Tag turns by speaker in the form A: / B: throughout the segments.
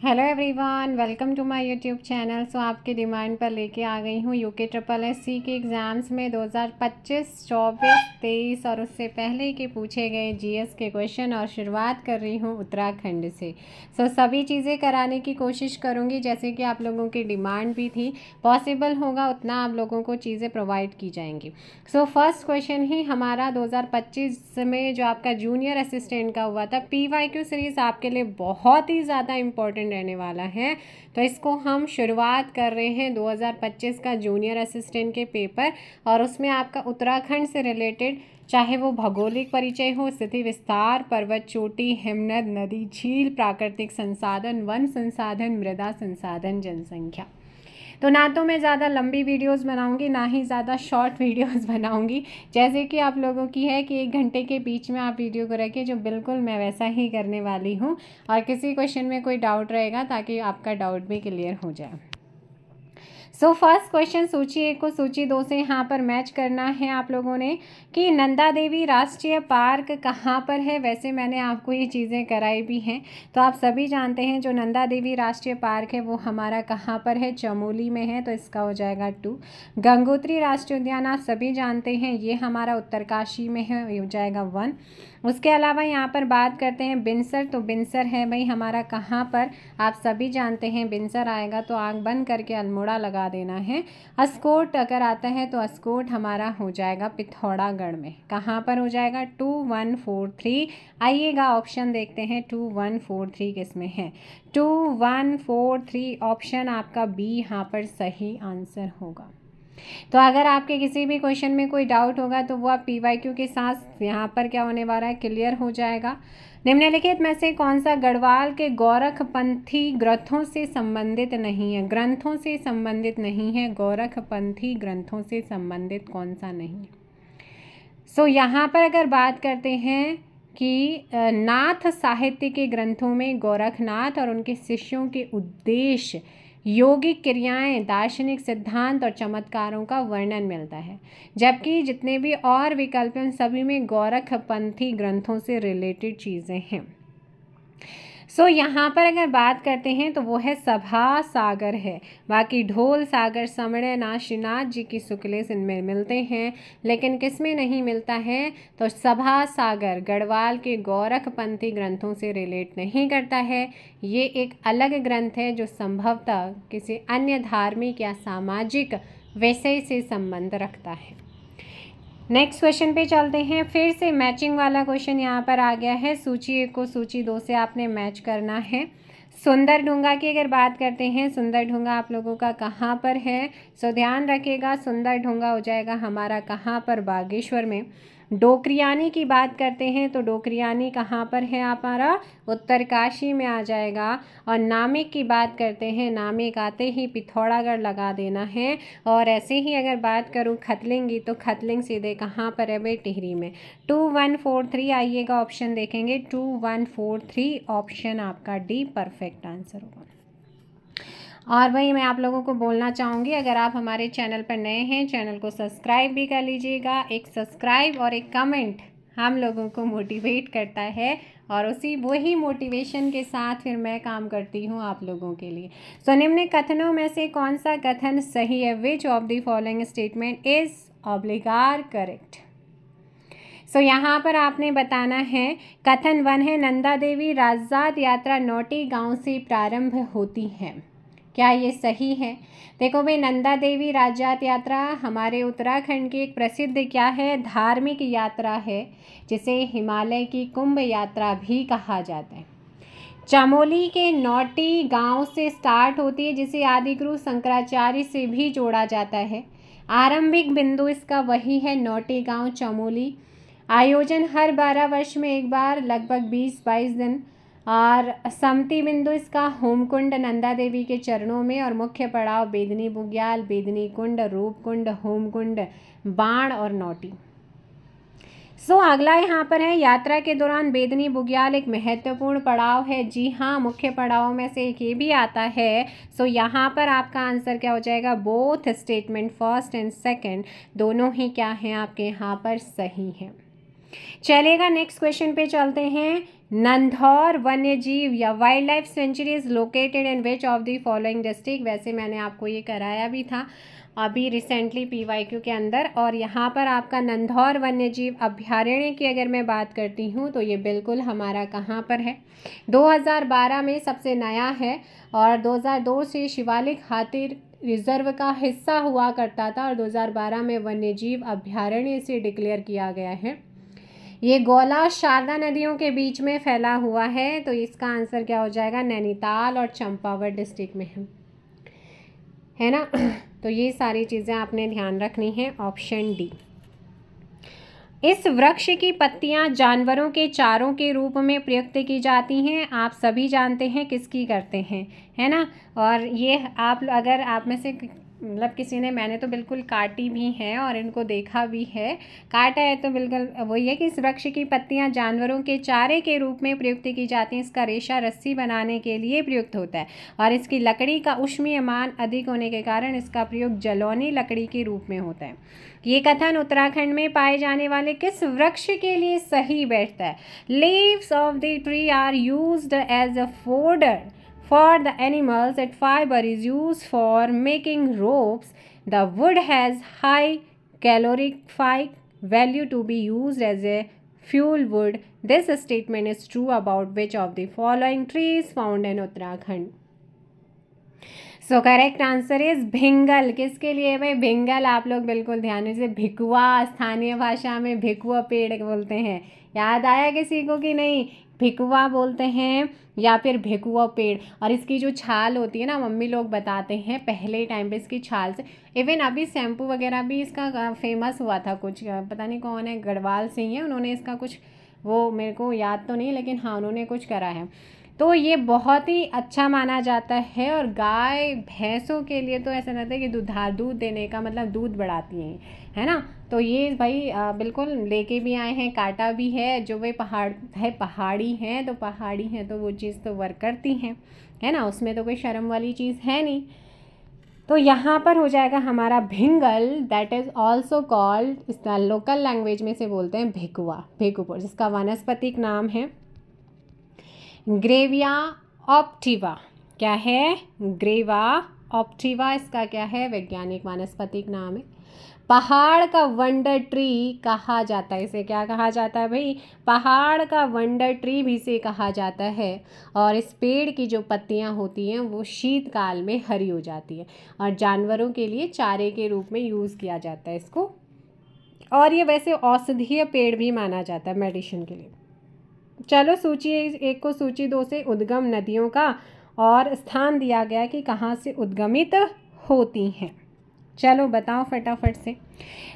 A: Hello everyone, welcome to my YouTube channel. So आपके demand पर लेके आ गई हूँ यूके ट्रिपल एससी के एग्ज़ाम्स में 2025, 24, 23 और उससे पहले के पूछे गए जीएस के क्वेश्चन। और शुरुआत कर रही हूँ उत्तराखंड से। सभी चीज़ें कराने की कोशिश करूँगी जैसे कि आप लोगों की डिमांड भी थी। पॉसिबल होगा उतना आप लोगों को चीज़ें प्रोवाइड की जाएंगी। फर्स्ट क्वेश्चन ही हमारा 2025 में जो आपका जूनियर असिस्टेंट का हुआ था, PYQ सीरीज़ आपके लिए बहुत ही ज़्यादा इम्पोर्टेंट रहने वाला है। तो इसको हम शुरुआत कर रहे हैं 2025 का जूनियर असिस्टेंट के पेपर। और उसमें आपका उत्तराखंड से रिलेटेड, चाहे वो भौगोलिक परिचय हो, स्थिति विस्तार, पर्वत चोटी, हिमनद, नदी, झील, प्राकृतिक संसाधन, वन संसाधन, मृदा संसाधन, जनसंख्या। तो ना तो मैं ज़्यादा लंबी वीडियोस बनाऊंगी, ना ही ज़्यादा शॉर्ट वीडियोस बनाऊंगी। जैसे कि आप लोगों की है कि 1 घंटे के बीच में आप वीडियो को रखें, जो बिल्कुल मैं वैसा ही करने वाली हूँ। और किसी क्वेश्चन में कोई डाउट रहेगा ताकि आपका डाउट भी क्लियर हो जाए। फर्स्ट क्वेश्चन सूची 1 को सूची 2 से यहाँ पर मैच करना है आप लोगों ने कि नंदा देवी राष्ट्रीय पार्क कहाँ पर है। वैसे मैंने आपको ये चीज़ें कराई भी हैं, तो आप सभी जानते हैं जो नंदा देवी राष्ट्रीय पार्क है वो हमारा कहाँ पर है, चमोली में है, तो इसका हो जाएगा 2। गंगोत्री राष्ट्रीय उद्यान आप सभी जानते हैं ये हमारा उत्तरकाशी में है, ये हो जाएगा 1। उसके अलावा यहाँ पर बात करते हैं बिनसर, तो बिनसर है भाई हमारा कहाँ पर, आप सभी जानते हैं बिनसर आएगा तो आँख बंद करके अल्मोड़ा लगा देना है। अस्कोट अगर आता है तो अस्कोट हमारा हो जाएगा पिथौरागढ़ में। कहाँ पर हो जाएगा, 2143। आइएगा ऑप्शन देखते हैं 2143 किस में है। 2143 ऑप्शन आपका बी यहाँ पर सही आंसर होगा। तो अगर आपके किसी भी क्वेश्चन में कोई डाउट होगा तो वो आप PYQ के साथ यहाँ पर क्या होने वाला है, क्लियर हो जाएगा। निम्नलिखित में से कौन सा गढ़वाल के गोरखपंथी ग्रंथों से संबंधित नहीं है, ग्रंथों से संबंधित नहीं है, गोरखपंथी ग्रंथों से संबंधित कौन सा नहीं है। यहाँ पर अगर बात करते हैं कि नाथ साहित्य के ग्रंथों में गोरखनाथ और उनके शिष्यों के उद्देश्य, योगिक क्रियाएं, दार्शनिक सिद्धांत और चमत्कारों का वर्णन मिलता है। जबकि जितने भी और विकल्प हैं सभी में गोरखपंथी ग्रंथों से रिलेटेड चीज़ें हैं। यहाँ पर अगर बात करते हैं तो वो है सभा सागर है। बाकी ढोल सागर, समणे नाथ, श्रीनाथ जी की शुक्लेश इनमें मिलते हैं, लेकिन किस में नहीं मिलता है, तो सभा सागर गढ़वाल के गोरखपंथी ग्रंथों से रिलेट नहीं करता है। ये एक अलग ग्रंथ है जो संभवतः किसी अन्य धार्मिक या सामाजिक विषय से संबंध रखता है। नेक्स्ट क्वेश्चन पे चलते हैं। फिर से मैचिंग वाला क्वेश्चन यहाँ पर आ गया है। सूची 1 को सूची 2 से आपने मैच करना है। सुंदर ढूंगा की अगर बात करते हैं, सुंदर ढूंगा आप लोगों का कहाँ पर है, ध्यान रखिएगा सुंदर ढूंगा हो जाएगा हमारा कहाँ पर, बागेश्वर में। डोकरियानी की बात करते हैं तो डोकरियानी कहाँ पर है हमारा, उत्तरकाशी में आ जाएगा। और नामिक की बात करते हैं, नामिक आते ही पिथौरागढ़ लगा देना है। और ऐसे ही अगर बात करूँ खतलिंग की तो खतलिंग सीधे कहाँ पर है भाई, टिहरी में। 2143 आइएगा ऑप्शन देखेंगे, 2143 ऑप्शन आपका डी परफेक्ट आंसर होगा। और वही मैं आप लोगों को बोलना चाहूँगी, अगर आप हमारे चैनल पर नए हैं चैनल को सब्सक्राइब भी कर लीजिएगा। एक सब्सक्राइब और एक कमेंट हम लोगों को मोटिवेट करता है, और वही मोटिवेशन के साथ फिर मैं काम करती हूँ आप लोगों के लिए। निम्न कथनों में से कौन सा कथन सही है, which of the following statement is ऑब्लिगार करेक्ट। यहाँ पर आपने बताना है, कथन 1 है नंदा देवी राजजात यात्रा नौटी गांव से प्रारंभ होती है। क्या ये सही है? देखो भाई, नंदा देवी राजजात यात्रा हमारे उत्तराखंड की एक प्रसिद्ध क्या है, धार्मिक यात्रा है, जिसे हिमालय की कुंभ यात्रा भी कहा जाता है। चमोली के नौटी गांव से स्टार्ट होती है, जिसे आदिगुरु शंकराचार्य से भी जोड़ा जाता है। आरंभिक बिंदु इसका वही है, नौटी गांव चमोली। आयोजन हर 12 वर्ष में एक बार, लगभग 20-22 दिन। और सम्मति बिंदु इसका होमकुंड नंदा देवी के चरणों में, और मुख्य पड़ाव बेदनी बुग्याल, बेदनी कुंड, रूपकुंड, होमकुंड, बाण और नौटी। अगला यहाँ पर है, यात्रा के दौरान बेदनी बुग्याल एक महत्वपूर्ण पड़ाव है। जी हाँ, मुख्य पड़ावों में से एक ये भी आता है। यहाँ पर आपका आंसर क्या हो जाएगा, both statement first and second दोनों ही क्या हैं आपके यहाँ पर सही हैं। चलेगा, नेक्स्ट क्वेश्चन पे चलते हैं नंधौर वन्यजीव या wild life sanctuary is located in which of the following district. वैसे मैंने आपको ये कराया भी था अभी रिसेंटली PYQ के अंदर। और यहाँ पर आपका नंधौर वन्यजीव अभ्यारण्य की अगर मैं बात करती हूँ तो ये बिल्कुल हमारा कहाँ पर है, 2012 में सबसे नया है और 2002 से शिवालिक हाथी रिजर्व का हिस्सा हुआ करता था और 2012 में वन्यजीव अभ्यारण्य से डिक्लेयर किया गया है। ये गौला शारदा नदियों के बीच में फैला हुआ है, तो इसका आंसर क्या हो जाएगा, नैनीताल और चंपावत डिस्ट्रिक्ट में है ना। तो ये सारी चीज़ें आपने ध्यान रखनी है। Option D. इस वृक्ष की पत्तियां जानवरों के चारों के रूप में प्रयुक्त की जाती हैं। आप सभी जानते हैं किसकी करते हैं, है ना। और ये आप अगर आप में से मतलब किसी ने, मैंने तो बिल्कुल काटी भी हैं और इनको देखा भी है, काटा है तो बिल्कुल वही है कि इस वृक्ष की पत्तियां जानवरों के चारे के रूप में प्रयुक्त की जाती हैं। इसका रेशा रस्सी बनाने के लिए प्रयुक्त होता है और इसकी लकड़ी का ऊष्मीय मान अधिक होने के कारण इसका प्रयोग जलौनी लकड़ी के रूप में होता है। ये कथन उत्तराखंड में पाए जाने वाले किस वृक्ष के लिए सही बैठता है। Leaves of the tree are used as a fodder for the animals. Its fiber is used for making ropes. The wood has high calorific value to be used as a fuel wood. This statement is true about which of the following trees found in Uttarakhand? So correct answer is भिंगल। किसके लिए भाई, भिंगल। आप लोग बिल्कुल ध्यान से, भिकुआ स्थानीय भाषा में भिकुआ पेड़ बोलते हैं। याद आया किसी को कि नहीं, भिकुआ बोलते हैं या फिर भिकुआ पेड़। और इसकी जो छाल होती है ना, मम्मी लोग बताते हैं पहले टाइम पे इसकी छाल से, इवन अभी शैम्पू वगैरह भी इसका फेमस हुआ था, कुछ पता नहीं कौन है, गढ़वाल से ही है, उन्होंने इसका कुछ, वो मेरे को याद तो नहीं, लेकिन हाँ उन्होंने कुछ करा है। तो ये बहुत ही अच्छा माना जाता है और गाय भैंसों के लिए तो ऐसा रहता है कि दूध देने का मतलब दूध बढ़ाती हैं, है ना। तो ये भाई बिल्कुल लेके भी आए हैं, काटा भी है। जो वे पहाड़ी हैं तो पहाड़ी हैं तो वो चीज़ तो वर्क करती हैं, है ना, उसमें तो कोई शर्म वाली चीज़ है नहीं। तो यहाँ पर हो जाएगा हमारा भिंगल, दैट इज़ ऑल्सो कॉल्ड, इसका लोकल लैंग्वेज में से बोलते हैं भिकुआ, जिसका वानस्पतिक नाम है ग्रेविया ऑप्टिवा। क्या है, ग्रेवा ऑप्टिवा इसका क्या है, वैज्ञानिक वानस्पतिक नाम है। पहाड़ का वंडर ट्री कहा जाता है, इसे क्या कहा जाता है भाई, पहाड़ का वंडर ट्री भी इसे कहा जाता है। और इस पेड़ की जो पत्तियां होती हैं वो शीतकाल में हरी हो जाती है और जानवरों के लिए चारे के रूप में यूज़ किया जाता है इसको। और ये वैसे औषधीय पेड़ भी माना जाता है मेडिसिन के लिए। चलो सूची 1 को सूची 2 से उद्गम नदियों का और स्थान दिया गया कि कहाँ से उद्गमित होती हैं। चलो बताओ फटाफट से।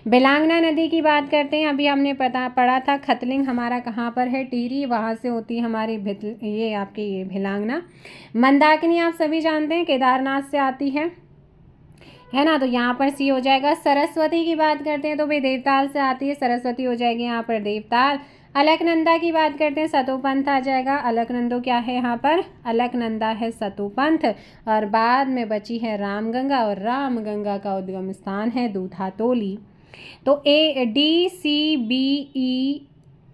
A: बिलांगना नदी की बात करते हैं। अभी हमने पढ़ा था खतलिंग हमारा कहाँ पर है, टिहरी, वहाँ से होती है हमारी ये आपकी ये भिलांगना। मंदाकिनी आप सभी जानते हैं केदारनाथ से आती है ना, तो यहाँ पर सी हो जाएगा। सरस्वती की बात करते हैं तो भाई देवताल से आती है, सरस्वती हो जाएगी यहाँ पर देवताल। अलकनंदा की बात करते हैं सतोपंथ आ जाएगा। अलकनंदो क्या है यहाँ पर, अलकनंदा है सतोपंथ। और बाद में बची है रामगंगा और रामगंगा का उद्गम स्थान है दूधातोली। तो DCBE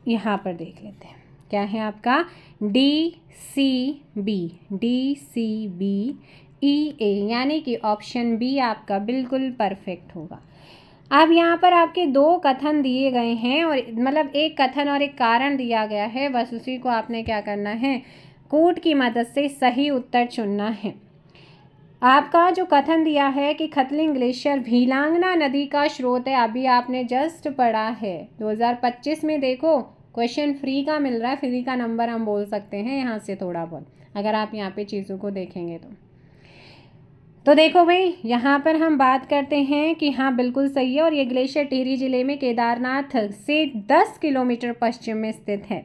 A: यहाँ पर देख लेते हैं क्या है आपका, DCBEA, यानी कि ऑप्शन बी आपका बिल्कुल परफेक्ट होगा। अब यहाँ पर आपके 2 कथन दिए गए हैं और मतलब एक कथन और एक कारण दिया गया है, बस उसी को आपने क्या करना है, कूट की मदद से सही उत्तर चुनना है। आपका जो कथन दिया है कि खतलिंग ग्लेशियर भिलांगना नदी का स्रोत है, अभी आपने जस्ट पढ़ा है 2025 में। देखो क्वेश्चन फ्री का मिल रहा है, फ्री का नंबर हम बोल सकते हैं यहाँ से थोड़ा बहुत, अगर आप यहाँ पे चीज़ों को देखेंगे तो देखो भाई यहाँ पर हम बात करते हैं कि हाँ बिल्कुल सही है। और ये ग्लेशियर टिहरी जिले में केदारनाथ से 10 किलोमीटर पश्चिम में स्थित है।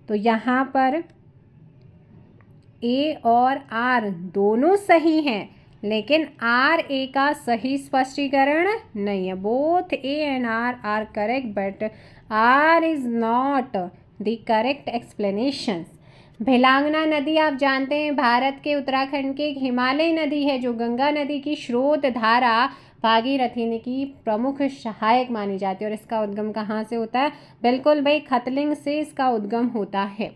A: तो यहाँ पर ए और आर दोनों सही हैं, लेकिन RA का सही स्पष्टीकरण नहीं है। Both A and R are correct but R is not the correct explanation. Bhilangana नदी आप जानते हैं भारत के उत्तराखंड की एक हिमालयी नदी है जो गंगा नदी की स्रोत धारा भागीरथी की प्रमुख सहायक मानी जाती है। और इसका उद्गम कहाँ से होता है, बिल्कुल भाई खतलिंग से इसका उद्गम होता है।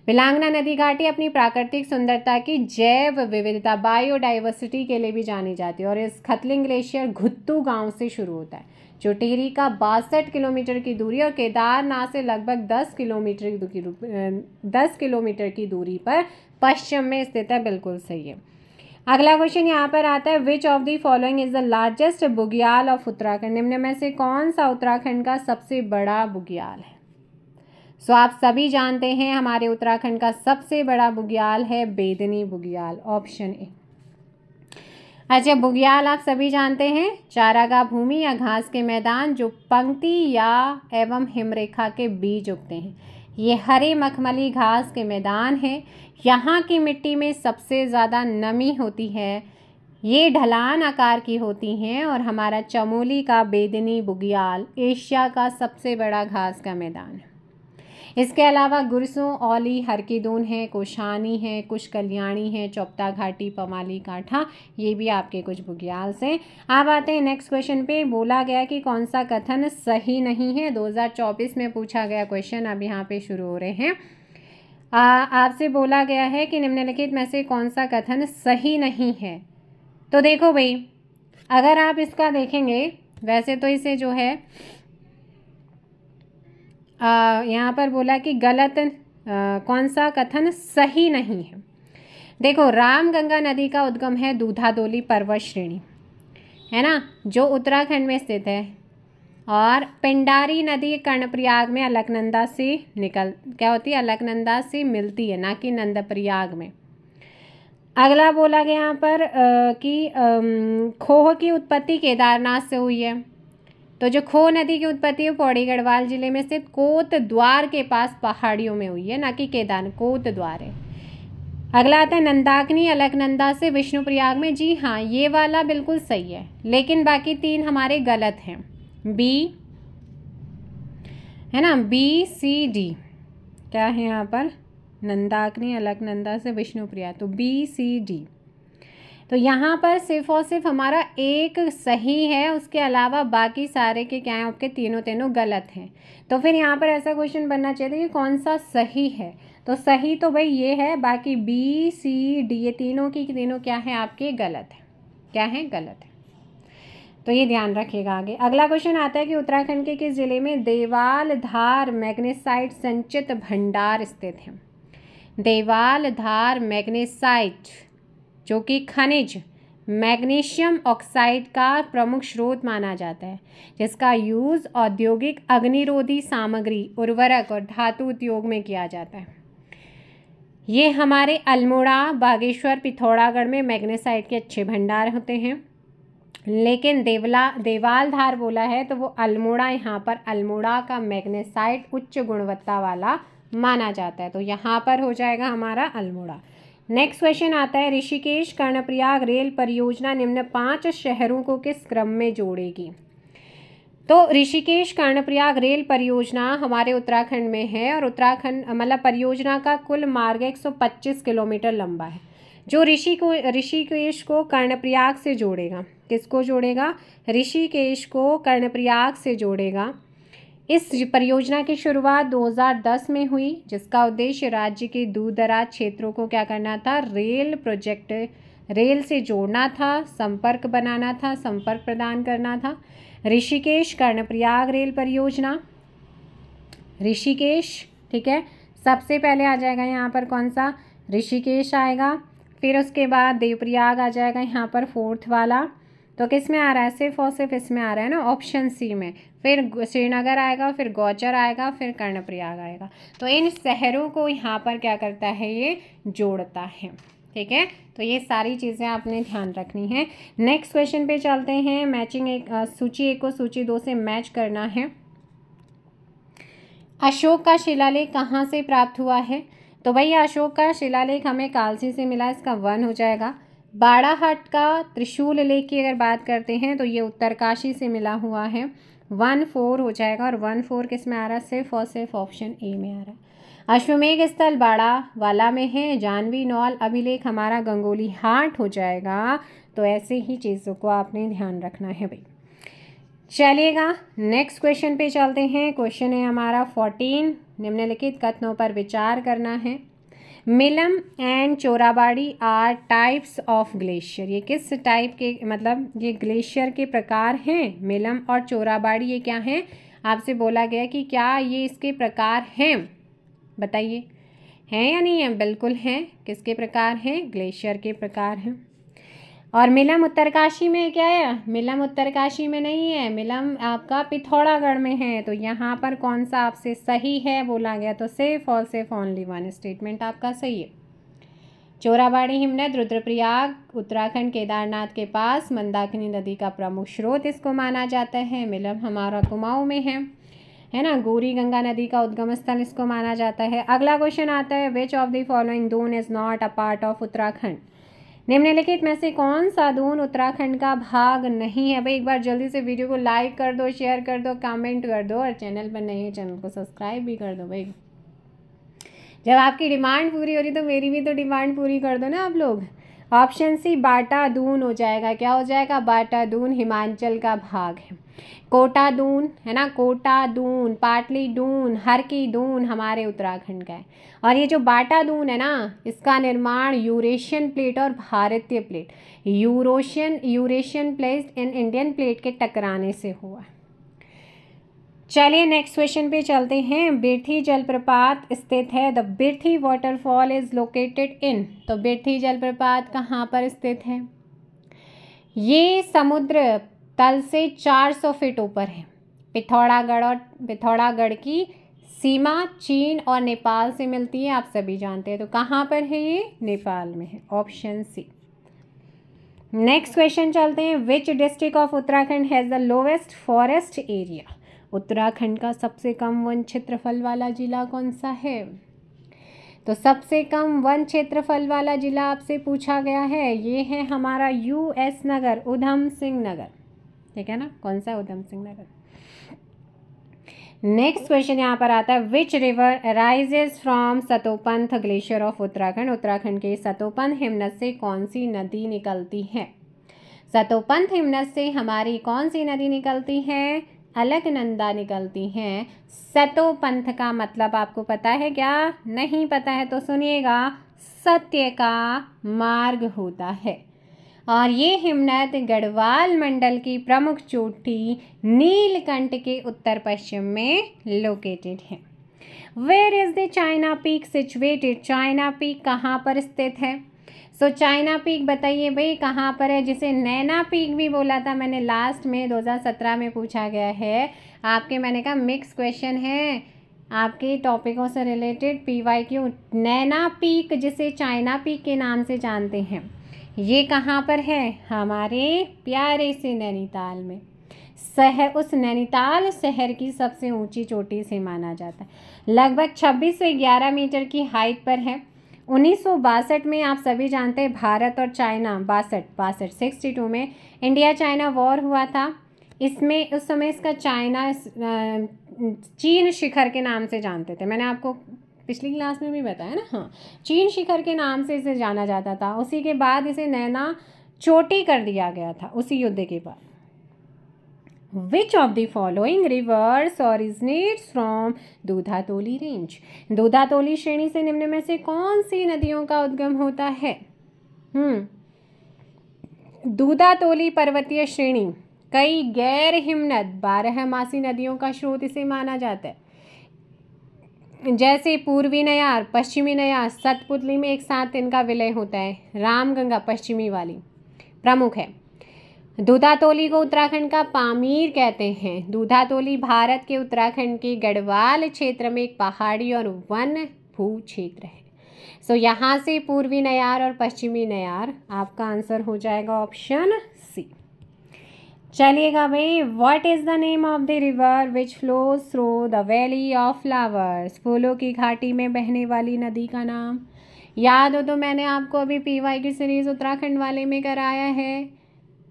A: पिलांगना नदी घाटी अपनी प्राकृतिक सुंदरता की जैव विविधता बायोडाइवर्सिटी के लिए भी जानी जाती है और इस खतलिंग ग्लेशियर घुत्तू गांव से शुरू होता है जो टिहरी का 62 किलोमीटर की दूरी और केदारनाथ से लगभग 10 किलोमीटर की दूरी पर पश्चिम में स्थित है। बिल्कुल सही है। अगला क्वेश्चन यहाँ पर आता है, which of the following is the largest Bugyal of Uttarakhand. निम्न में से कौन सा उत्तराखंड का सबसे बड़ा बुग्याल है? सो आप सभी जानते हैं हमारे उत्तराखंड का सबसे बड़ा बुग्याल है बेदनी बुग्याल, ऑप्शन ए। अच्छा, बुग्याल आप सभी जानते हैं चारागाह भूमि या घास के मैदान जो पंक्ति या एवं हिमरेखा के बीच उगते हैं। ये हरे मखमली घास के मैदान हैं। यहाँ की मिट्टी में सबसे ज़्यादा नमी होती है। ये ढलान आकार की होती हैं और हमारा चमोली का बेदनी बुग्याल एशिया का सबसे बड़ा घास का मैदान है। इसके अलावा गुरसों, औली, हरकीदून है, कोशानी है, कुछ कल्याणी है, चौपता घाटी, पमाली कांठा, ये भी आपके कुछ बुग्याल से। अब आते हैं नेक्स्ट क्वेश्चन पे। बोला गया कि कौन सा कथन सही नहीं है। 2024 में पूछा गया क्वेश्चन अब यहाँ पे शुरू हो रहे हैं। आपसे बोला गया है कि निम्नलिखित में से कौन सा कथन सही नहीं है। तो देखो भाई, अगर आप इसका देखेंगे वैसे तो इसे जो है यहाँ पर बोला कि गलत कौन सा कथन सही नहीं है। देखो, रामगंगा नदी का उद्गम है दूधाधोली पर्वत श्रेणी, है ना, जो उत्तराखंड में स्थित है। और पिंडारी नदी कर्णप्रयाग में अलकनंदा से क्या होती है, अलकनंदा से मिलती है, ना कि नंदप्रयाग में। अगला बोला गया यहाँ पर कि खोह की उत्पत्ति केदारनाथ से हुई है। तो जो खोह नदी की उत्पत्ति है पौड़ी गढ़वाल जिले में स्थित कोतद्वार के पास पहाड़ियों में हुई है, ना कि केदार, कोतद्वार है। अगला आता है नंदाकिनी अलकनंदा से विष्णुप्रयाग में। जी हाँ, ये वाला बिल्कुल सही है, लेकिन बाकी तीन हमारे गलत हैं। बी है ना, बी सी डी क्या है यहाँ पर, नंदाकिनी अलकनंदा से विष्णुप्रयाग, तो बी सी डी। तो यहाँ पर सिर्फ और सिर्फ हमारा एक सही है, उसके अलावा बाकी सारे के क्या हैं, आपके तीनों गलत हैं। तो फिर यहाँ पर ऐसा क्वेश्चन बनना चाहिए कि कौन सा सही है। तो सही तो भाई ये है, बाकी बी सी डी ये तीनों की तीनों क्या है, आपके गलत है। क्या है, गलत है। तो ये ध्यान रखिएगा आगे। अगला क्वेश्चन आता है कि उत्तराखंड के किस जिले में देवालधार मैग्नेसाइट संचित भंडार स्थित है। देवालधार मैग्नेसाइट जो कि खनिज मैग्नीशियम ऑक्साइड का प्रमुख स्रोत माना जाता है, जिसका यूज़ औद्योगिक अग्निरोधी सामग्री, उर्वरक और धातु उद्योग में किया जाता है। ये हमारे अल्मोड़ा, बागेश्वर, पिथौरागढ़ में मैग्नेसाइट के अच्छे भंडार होते हैं। लेकिन देवालधार बोला है तो वो अल्मोड़ा, यहाँ पर अल्मोड़ा का मैग्नेसाइट उच्च गुणवत्ता वाला माना जाता है। तो यहाँ पर हो जाएगा हमारा अल्मोड़ा। नेक्स्ट क्वेश्चन आता है, ऋषिकेश कर्णप्रयाग रेल परियोजना निम्न 5 शहरों को किस क्रम में जोड़ेगी। तो ऋषिकेश कर्णप्रयाग रेल परियोजना हमारे उत्तराखंड में है और उत्तराखंड मतलब परियोजना का कुल मार्ग 125 किलोमीटर लंबा है, जो ऋषिकेश को कर्णप्रयाग से जोड़ेगा। किसको जोड़ेगा, ऋषिकेश को कर्णप्रयाग से जोड़ेगा। इस परियोजना की शुरुआत 2010 में हुई, जिसका उद्देश्य राज्य के दूर दराज क्षेत्रों को क्या करना था, रेल से जोड़ना था, संपर्क बनाना था, संपर्क प्रदान करना था। ऋषिकेश कर्णप्रयाग रेल परियोजना, ऋषिकेश, ठीक है, सबसे पहले आ जाएगा यहाँ पर कौन सा, ऋषिकेश आएगा। फिर उसके बाद देवप्रयाग आ जाएगा यहाँ पर फोर्थ वाला। तो किस में आ रहा है, सिर्फ और सिर्फ इसमें आ रहा है ना, ऑप्शन सी में। फिर श्रीनगर आएगा, फिर गौचर आएगा, फिर कर्णप्रयाग आएगा। तो इन शहरों को यहाँ पर क्या करता है, ये जोड़ता है। ठीक है, तो ये सारी चीज़ें आपने ध्यान रखनी है। नेक्स्ट क्वेश्चन पे चलते हैं। मैचिंग सूची 1 को सूची 2 से मैच करना है। अशोक का शिलालेख कहाँ से प्राप्त हुआ है। तो भाई अशोक का शिलालेख हमें कालसी से मिला, इसका 1 हो जाएगा। बाड़ाहट का त्रिशूल लेख की अगर बात करते हैं तो ये उत्तरकाशी से मिला हुआ है, 1-4 हो जाएगा। और 1-4 किस में आ रहा है, सिर्फ और सिर्फ ऑप्शन ए में आ रहा है। अश्वमेघ स्थल बाड़ावाला में है। जानवी नौल अभिलेख हमारा गंगोली हाट हो जाएगा। तो ऐसे ही चीज़ों को आपने ध्यान रखना है भाई। चलिएगा नेक्स्ट क्वेश्चन पे चलते हैं। क्वेश्चन है हमारा 14, निम्नलिखित कथनों पर विचार करना है। Milam and Chorabari are types of glacier. ये किस टाइप के, मतलब ये ग्लेशियर के प्रकार हैं। मिलम और चोराबाड़ी ये क्या हैं, आपसे बोला गया कि क्या ये इसके प्रकार हैं, बताइए हैं या नहीं है। बिल्कुल हैं। किसके प्रकार हैं, ग्लेशियर के प्रकार हैं। और मिलम उत्तरकाशी में क्या है, मिलम उत्तरकाशी में नहीं है, मिलम आपका पिथौरागढ़ में है। तो यहाँ पर कौन सा आपसे सही है बोला गया, तो सिर्फ और सिर्फ ओनली वन स्टेटमेंट आपका सही है। चोराबाड़ी हिमनद रुद्रप्रयाग उत्तराखंड केदारनाथ के पास मंदाकिनी नदी का प्रमुख स्रोत इसको माना जाता है। मिलम हमारा कुमाऊं में है ना। गौरी गंगा नदी का उद्गम स्थल इसको माना जाता है। अगला क्वेश्चन आता है, which of the following Doon is not a part of Uttarakhand. निम्नलिखित में से कौन सा दून उत्तराखंड का भाग नहीं है। भाई एक बार जल्दी से वीडियो को लाइक कर दो, शेयर कर दो, कमेंट कर दो, और चैनल पर नए चैनल को सब्सक्राइब भी कर दो। भाई जब आपकी डिमांड पूरी हो रही तो मेरी भी तो डिमांड पूरी कर दो ना आप लोग। ऑप्शन सी बाटा दून हो जाएगा। क्या हो जाएगा, बाटा दून हिमाचल का भाग है। कोटा दून है ना, कोटा दून, पाटली दून, हर की दून हमारे उत्तराखंड का है। और ये जो बाटा दून है ना, इसका निर्माण यूरेशियन प्लेट और भारतीय plate, Eurasian plate in Indian plate के टकराने से हुआ। चलिए नेक्स्ट क्वेश्चन पे चलते हैं। बिरथी जलप्रपात स्थित है। The Birthi waterfall is located इन। तो बिरथी जलप्रपात कहाँ पर स्थित है, ये समुद्र तल से 400 फीट ऊपर है। पिथौरागढ़ की सीमा चीन और नेपाल से मिलती है, आप सभी जानते हैं। तो कहाँ पर है ये, नेपाल में है, ऑप्शन सी। नेक्स्ट क्वेश्चन चलते हैं। विच district of Uttarakhand has the lowest forest area. Uttarakhand का सबसे कम वन क्षेत्रफल वाला जिला कौन सा है। तो सबसे कम वन क्षेत्रफल वाला जिला आपसे पूछा गया है, ये है हमारा यूएस नगर, उधम सिंह नगर, ठीक है ना। कौन सा, उधम सिंह नगर। नेक्स्ट क्वेश्चन यहाँ पर आता है, which river arises from Satopanth glacier of Uttarakhand. Uttarakhand के सतोपंथ हिमनद से कौन सी नदी निकलती है। सतोपंथ हिमनद से हमारी कौन सी नदी निकलती है, अलकनंदा निकलती हैं। सतोपंथ का मतलब आपको पता है क्या, नहीं पता है तो सुनिएगा, सत्य का मार्ग होता है। और ये हिमनद गढ़वाल मंडल की प्रमुख चोटी नीलकंठ के उत्तर पश्चिम में लोकेटेड है। Where is the China peak situated. China peak कहाँ पर स्थित है। सो चाइना पीक बताइए भाई कहाँ पर है, जिसे नैना पीक भी बोला था मैंने लास्ट में 2017 में पूछा गया है आपके। मैंने कहा मिक्स क्वेश्चन है आपके टॉपिकों से रिलेटेड, PYQ। नैना पीक जिसे चाइना पीक के नाम से जानते हैं, ये कहाँ पर है, हमारे प्यारे से नैनीताल में। उस नैनीताल शहर की सबसे ऊंची चोटी से माना जाता है। लगभग 2611 मीटर की हाइट पर है। 1962 में आप सभी जानते हैं भारत और चाइना 62 में इंडिया चाइना वॉर हुआ था। इसमें उस समय इसका चाइना चीन शिखर के नाम से जानते थे। मैंने आपको पिछली क्लास में भी बताया ना, हाँ, चीन शिखर के नाम से इसे जाना जाता था। उसी के बाद इसे नैना चोटी कर दिया गया था उसी युद्ध के बाद। Which of the following rivers originates from Dudhatoli range. Dudhatoli श्रेणी से निम्न में से कौन सी नदियों का उद्गम होता है। दूधातोली पर्वतीय श्रेणी कई गैर हिमनद 12मासी नदियों का स्रोत इसे माना जाता है। जैसे पूर्वी नयार, पश्चिमी नयार, सतपुतली में एक साथ इनका विलय होता है। रामगंगा पश्चिमी वाली प्रमुख है। दूधातोली को उत्तराखंड का पामीर कहते हैं। दूधातोली भारत के उत्तराखंड के गढ़वाल क्षेत्र में एक पहाड़ी और वन भू क्षेत्र है। सो यहाँ से पूर्वी नयार और पश्चिमी नयार आपका आंसर हो जाएगा ऑप्शन सी। चलिएगा भाई, what is the name of the river which flows through the valley of flowers. फूलों की घाटी में बहने वाली नदी का नाम याद हो तो मैंने आपको अभी PYQ सीरीज उत्तराखंड वाले में कराया है,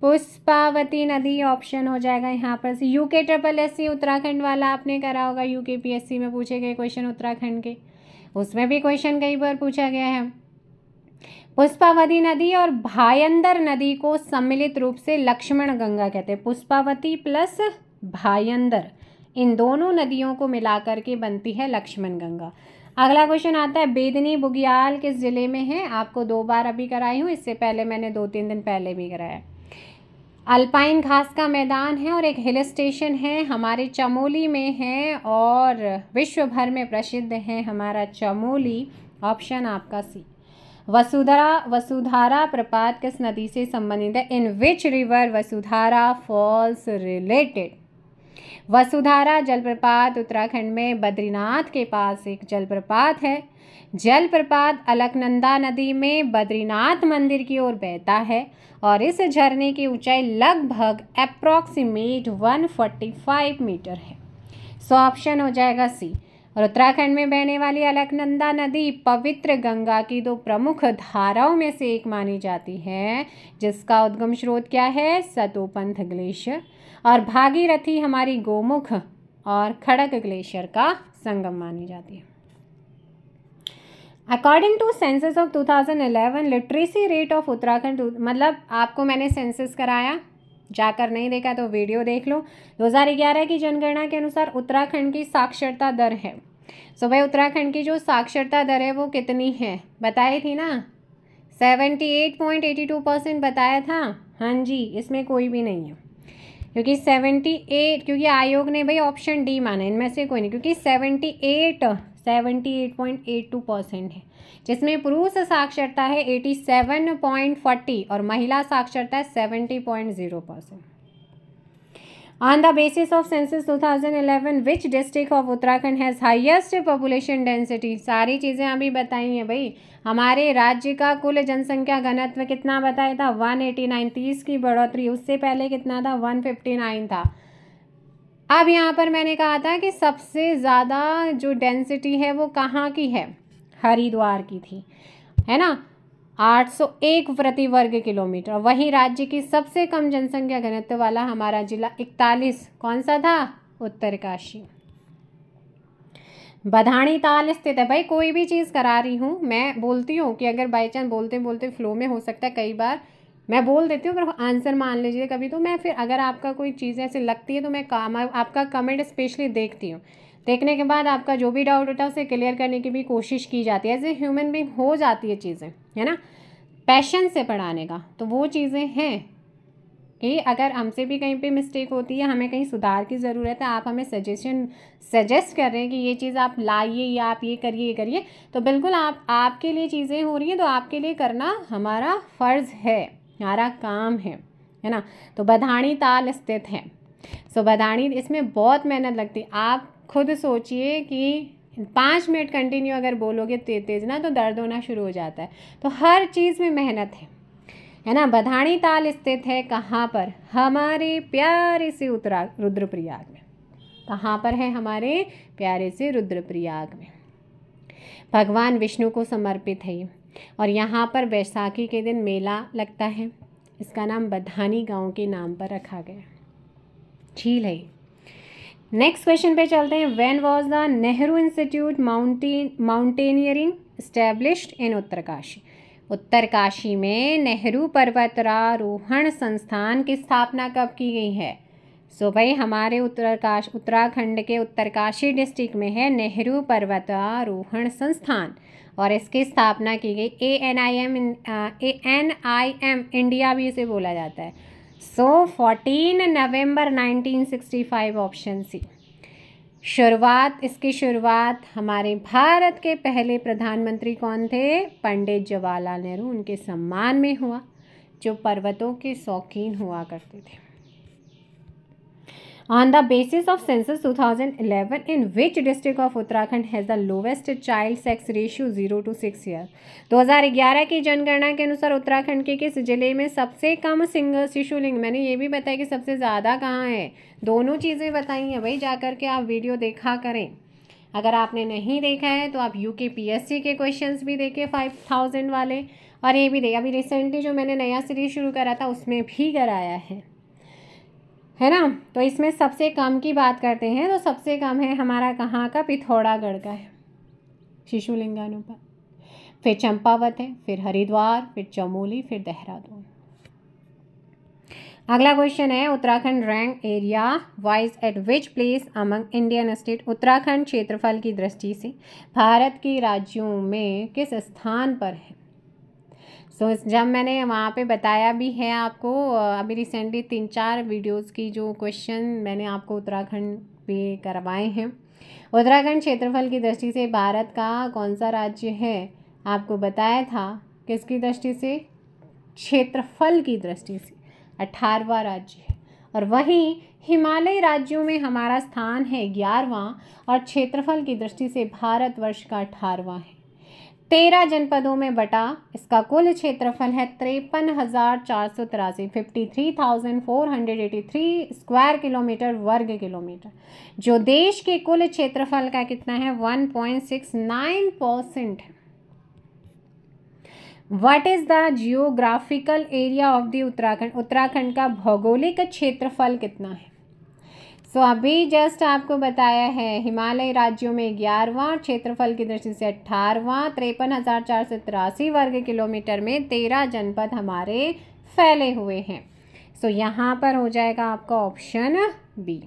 A: पुष्पावती नदी ऑप्शन हो जाएगा यहाँ पर से। UKSSC उत्तराखंड वाला आपने करा होगा, UKPSC में पूछे गए क्वेश्चन उत्तराखंड के, उसमें भी क्वेश्चन कई बार पूछा गया है। पुष्पावती नदी और भायंदर नदी को सम्मिलित रूप से लक्ष्मण गंगा कहते हैं। पुष्पावती प्लस भायंदर, इन दोनों नदियों को मिलाकर के बनती है लक्ष्मण गंगा। अगला क्वेश्चन आता है बेदनी बुग्याल किस जिले में है। आपको 2 बार अभी कराई हूँ, इससे पहले मैंने 2-3 दिन पहले भी कराया। अल्पाइन घास का मैदान है और एक हिल स्टेशन है, हमारे चमोली में है और विश्व भर में प्रसिद्ध है हमारा चमोली। ऑप्शन आपका सी। वसुधारा प्रपात किस नदी से संबंधित है। In which river Vasudhara falls related. Vasudhara जलप्रपात उत्तराखंड में बद्रीनाथ के पास एक जलप्रपात है। जलप्रपात अलकनंदा नदी में बद्रीनाथ मंदिर की ओर बहता है और इस झरने की ऊंचाई लगभग अप्रॉक्सीमेट 145 मीटर है। सो ऑप्शन हो जाएगा सी। और उत्तराखंड में बहने वाली अलकनंदा नदी पवित्र गंगा की 2 प्रमुख धाराओं में से एक मानी जाती है, जिसका उद्गम स्रोत क्या है, सतोपंथ ग्लेशियर, और भागीरथी हमारी गोमुख और खड़क ग्लेशियर का संगम मानी जाती है। According to census of 2011 literacy rate of Uttarakhand, मतलब आपको मैंने सेंसस कराया, जाकर नहीं देखा तो वीडियो देख लो। 2011 की जनगणना के अनुसार उत्तराखंड की साक्षरता दर है। सो भाई उत्तराखंड की जो साक्षरता दर है वो कितनी है बताई थी ना, 78.82% बताया था। हाँ जी, इसमें कोई भी नहीं है क्योंकि 78, क्योंकि आयोग ने भाई ऑप्शन डी माना, इनमें से कोई नहीं, क्योंकि 78.82% है, जिसमें पुरुष साक्षरता है 87.40 और महिला साक्षरता है 70.0%। On the basis of census 2011 which district of Uttarakhand has highest population density. सारी चीज़ें अभी बताई हैं भाई। हमारे राज्य का कुल जनसंख्या घनत्व कितना बताया था, 189, 30 की बढ़ोतरी, उससे पहले कितना था, 159 था। अब यहाँ पर मैंने कहा था कि सबसे ज़्यादा जो डेंसिटी है वो कहाँ की है, हरिद्वार की थी, है ना, 801 प्रति वर्ग किलोमीटर। वहीं राज्य की सबसे कम जनसंख्या घनत्व वाला हमारा जिला 41 कौन सा था, उत्तरकाशी। बधानी ताल स्थित है। भाई कोई भी चीज़ करा रही हूँ, मैं बोलती हूँ कि अगर बाई चांस बोलते बोलते फ्लो में हो सकता है कई बार मैं बोल देती हूँ, पर आंसर मान लीजिए कभी, तो मैं फिर अगर आपका कोई चीज़ ऐसी लगती है तो मैं आपका कमेंट स्पेशली देखती हूँ। देखने के बाद आपका जो भी डाउट होता है उसे क्लियर करने की भी कोशिश की जाती है। एज ए ह्यूमन बीइंग हो जाती है चीज़ें, है ना, पैशन से पढ़ाने का। तो वो चीज़ें हैं कि अगर हमसे भी कहीं पे मिस्टेक होती है, हमें कहीं सुधार की ज़रूरत है, आप हमें सजेस्ट कर रहे हैं कि ये चीज़ आप लाइए या आप ये करिए, तो बिल्कुल आपके लिए चीज़ें हो रही हैं तो आपके लिए करना हमारा फ़र्ज़ है, हमारा काम है ना। तो बधानी ताल स्थित है। सो बधानी, इसमें बहुत मेहनत लगती है। आप खुद सोचिए कि 5 मिनट कंटिन्यू अगर बोलोगे तेज ना तो दर्द होना शुरू हो जाता है। तो हर चीज़ में मेहनत है ना। बधानी ताल स्थित है कहाँ पर, हमारे प्यारे से रुद्रप्रयाग में। कहाँ पर है, हमारे प्यारे से रुद्रप्रयाग में। भगवान विष्णु को समर्पित है ये, और यहाँ पर बैसाखी के दिन मेला लगता है। इसका नाम बधानी गांव के नाम पर रखा गया, झील है। नेक्स्ट क्वेश्चन पे चलते हैं। When was the Nehru institute mountaineering established in Uttarkashi. Uttarkashi में नेहरू पर्वतारोहण संस्थान की स्थापना कब की गई है। सो भाई हमारे उत्तराखंड के उत्तरकाशी डिस्ट्रिक्ट में है नेहरू पर्वतारोहण संस्थान, और इसकी स्थापना की गई ANIM इंडिया भी इसे बोला जाता है। सो 14 नवंबर 1965 ऑप्शन सी। इसकी शुरुआत हमारे भारत के पहले प्रधानमंत्री कौन थे, पंडित जवाहरलाल नेहरू, उनके सम्मान में हुआ, जो पर्वतों के शौकीन हुआ करते थे। On the basis of census 2011, in which district of Uttarakhand has the lowest child sex ratio 0 to 6 years? 2011 की जनगणना के अनुसार उत्तराखंड के किस जिले में सबसे कम सिंगल शिशु लिंग, मैंने ये भी बताया कि सबसे ज़्यादा कहाँ है, दोनों चीज़ें बताई हैं भाई, जा कर के आप वीडियो देखा करें। अगर आपने नहीं देखा है तो आप UKPSC के क्वेश्चंस भी देखें 5000 वाले, और ये भी देखें, अभी रिसेंटली जो मैंने नया सीरीज शुरू करा था उसमें भी कराया है ना। तो इसमें सबसे कम की बात करते हैं, तो सबसे कम है हमारा कहाँ का, पिथौरागढ़ का है शिशुलिंगानुपात, फिर चंपावत है, फिर हरिद्वार, फिर चमोली, फिर देहरादून। अगला क्वेश्चन है Uttarakhand rank area wise eight which place among Indian state. Uttarakhand क्षेत्रफल की दृष्टि से भारत के राज्यों में किस स्थान पर है। जब मैंने वहाँ पे बताया भी है आपको, अभी रिसेंटली 3-4 वीडियोस की जो क्वेश्चन मैंने आपको उत्तराखंड पे करवाए हैं। उत्तराखंड क्षेत्रफल की दृष्टि से भारत का कौन सा राज्य है, आपको बताया था। किसकी दृष्टि से, क्षेत्रफल की दृष्टि से 18वां राज्य है। और वहीं हिमालयी राज्यों में हमारा स्थान है 11वां और क्षेत्रफल की दृष्टि से भारतवर्ष का 18वां है। 13 जनपदों में बटा इसका कुल क्षेत्रफल है 53,483 53,483 स्क्वायर किलोमीटर वर्ग किलोमीटर, जो देश के कुल क्षेत्रफल का कितना है 1.69% है। What is the geographical area of the Uttarakhand. Uttarakhand का भौगोलिक क्षेत्रफल कितना है। अभी जस्ट आपको बताया है हिमालय राज्यों में 11वां, क्षेत्रफल की दृष्टि से 18वां, 53,483 वर्ग किलोमीटर में 13 जनपद हमारे फैले हुए हैं। यहाँ पर हो जाएगा आपका ऑप्शन बी।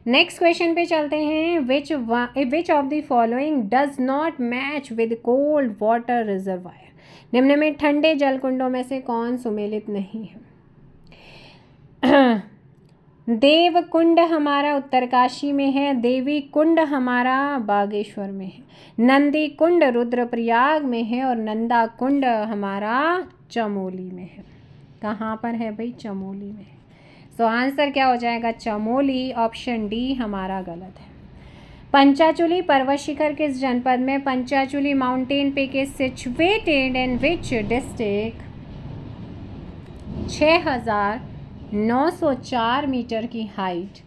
A: नेक्स्ट क्वेश्चन पे चलते हैं। विच of the following does not match with cold water reservoir. निम्न में ठंडे जलकुंडों में से कौन सुमेलित नहीं है। देव कुंड हमारा उत्तरकाशी में है, देवी कुंड हमारा बागेश्वर में है, नंदी कुंड रुद्रप्रयाग में है और नंदा कुंड हमारा चमोली में है। कहाँ पर है भाई, चमोली में है। आंसर क्या हो जाएगा, चमोली। ऑप्शन डी हमारा गलत है। पंचाचूली पर्वत शिखर किस जनपद में, Panchachuli mountain peak is situated in which district. 6,904 metre की हाइट,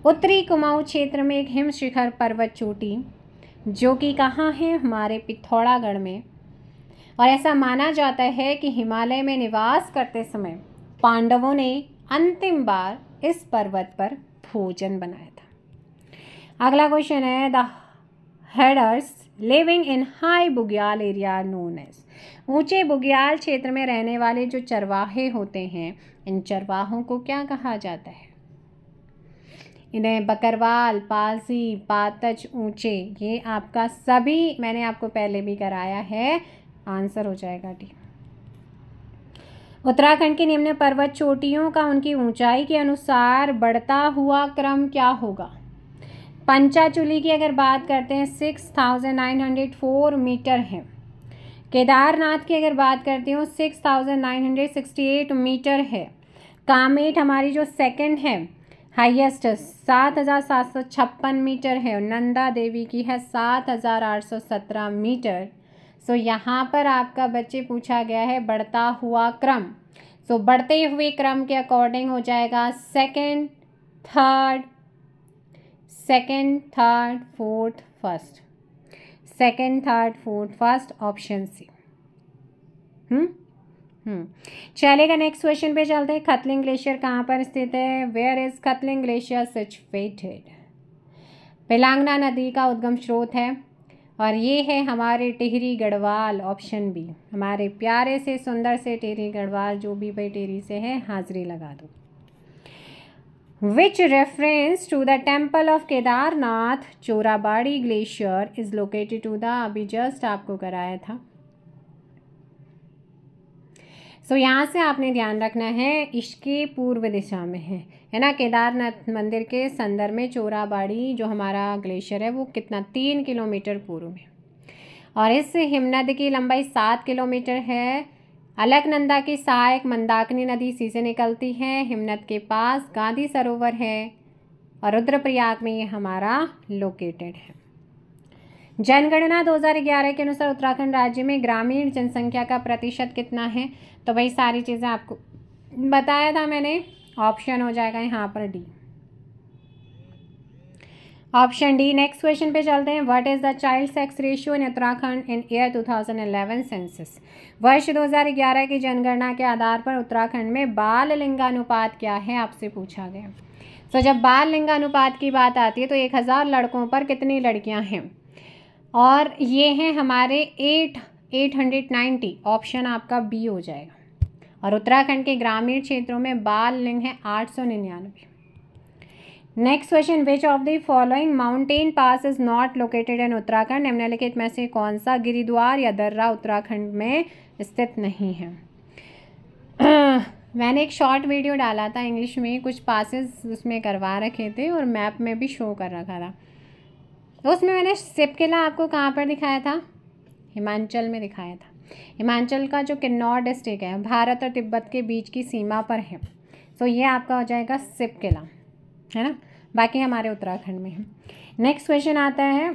A: उत्तरी कुमाऊं क्षेत्र में एक हिम शिखर पर्वत चोटी जो कि कहाँ है, हमारे पिथौरागढ़ में। और ऐसा माना जाता है कि हिमालय में निवास करते समय पांडवों ने अंतिम बार इस पर्वत पर भोजन बनाया था। अगला क्वेश्चन है the herders living in high bugyal area known as. ऊंचे बुग्याल क्षेत्र में रहने वाले जो चरवाहे होते हैं, इन चरवाहों को क्या कहा जाता है। इन्हें बकरवाल, पालसी, पातच, ऊंचे, ये आपका सभी मैंने आपको पहले भी कराया है। आंसर हो जाएगा डी। उत्तराखंड की निम्न पर्वत चोटियों का उनकी ऊंचाई के अनुसार बढ़ता हुआ क्रम क्या होगा। पंचाचूली की अगर बात करते हैं 6,904 मीटर है। केदारनाथ की अगर बात करती हूँ 6,968 मीटर है। कामेट हमारी जो सेकंड है हाईएस्ट 7,756 मीटर है और नंदा देवी की है 7,817 मीटर। यहाँ पर आपका बच्चे पूछा गया है बढ़ता हुआ क्रम। बढ़ते हुए क्रम के अकॉर्डिंग हो जाएगा second, third, fourth, first. Second, third, fourth, first, option C. चलेगा, नेक्स्ट क्वेश्चन पे चलते हैं। खतलिंग ग्लेशियर कहाँ पर स्थित है। Where is Khatling glacier situated. Bhilangana नदी का उद्गम स्रोत है और ये है हमारे टिहरी गढ़वाल। Option B. हमारे प्यारे से सुंदर से टिहरी गढ़वाल, जो भी भाई टिहरी से है हाजिरी लगा दो। Which reference to the temple of Kedarnath Chorabari glacier is located to the. अभी जस्ट आपको कराया था। यहाँ से आपने ध्यान रखना है, इसके पूर्व दिशा में है ना। केदारनाथ मंदिर के संदर्भ में चोराबाड़ी जो हमारा ग्लेशियर है वो कितना 3 किलोमीटर पूर्व में। और इस हिमनद की लंबाई 7 किलोमीटर है। अलकनंदा की सहायक मंदाकिनी नदी इसी से निकलती है। हिमनद के पास गांधी सरोवर है और रुद्रप्रयाग में ये हमारा लोकेटेड है। जनगणना 2011 के अनुसार उत्तराखंड राज्य में ग्रामीण जनसंख्या का प्रतिशत कितना है। तो भाई सारी चीज़ें आपको बताया था मैंने। ऑप्शन हो जाएगा यहाँ पर D. Option D. Next question पे चलते हैं। What is the child sex ratio in Uttarakhand in year 2011 census. वर्ष 2011 की जनगणना के आधार पर उत्तराखंड में बाल लिंगानुपात क्या है, आपसे पूछा गया। जब बाल लिंगानुपात की बात आती है तो 1000 लड़कों पर कितनी लड़कियां हैं, और ये हैं हमारे 890। ऑप्शन आपका बी हो जाएगा। और उत्तराखंड के ग्रामीण क्षेत्रों में बाल लिंग है 899। Next question, which of the following mountain pass is not located in Uttarakhand? निम्नलिखित में से कौन सा गिरिद्वार या दर्रा उत्तराखंड में स्थित नहीं है? मैंने एक शॉर्ट वीडियो डाला था इंग्लिश में, कुछ पासेस उसमें करवा रखे थे और मैप में भी शो कर रखा था। तो उसमें मैंने सिप किला आपको कहाँ पर दिखाया था? हिमाचल में दिखाया था। हिमाचल का जो किन्नौर डिस्ट्रिक्ट है, भारत और तिब्बत के बीच की सीमा पर है। तो ये आपका हो जाएगा सिप किला, है ना। बाकी हमारे उत्तराखंड में है। नेक्स्ट क्वेश्चन आता है,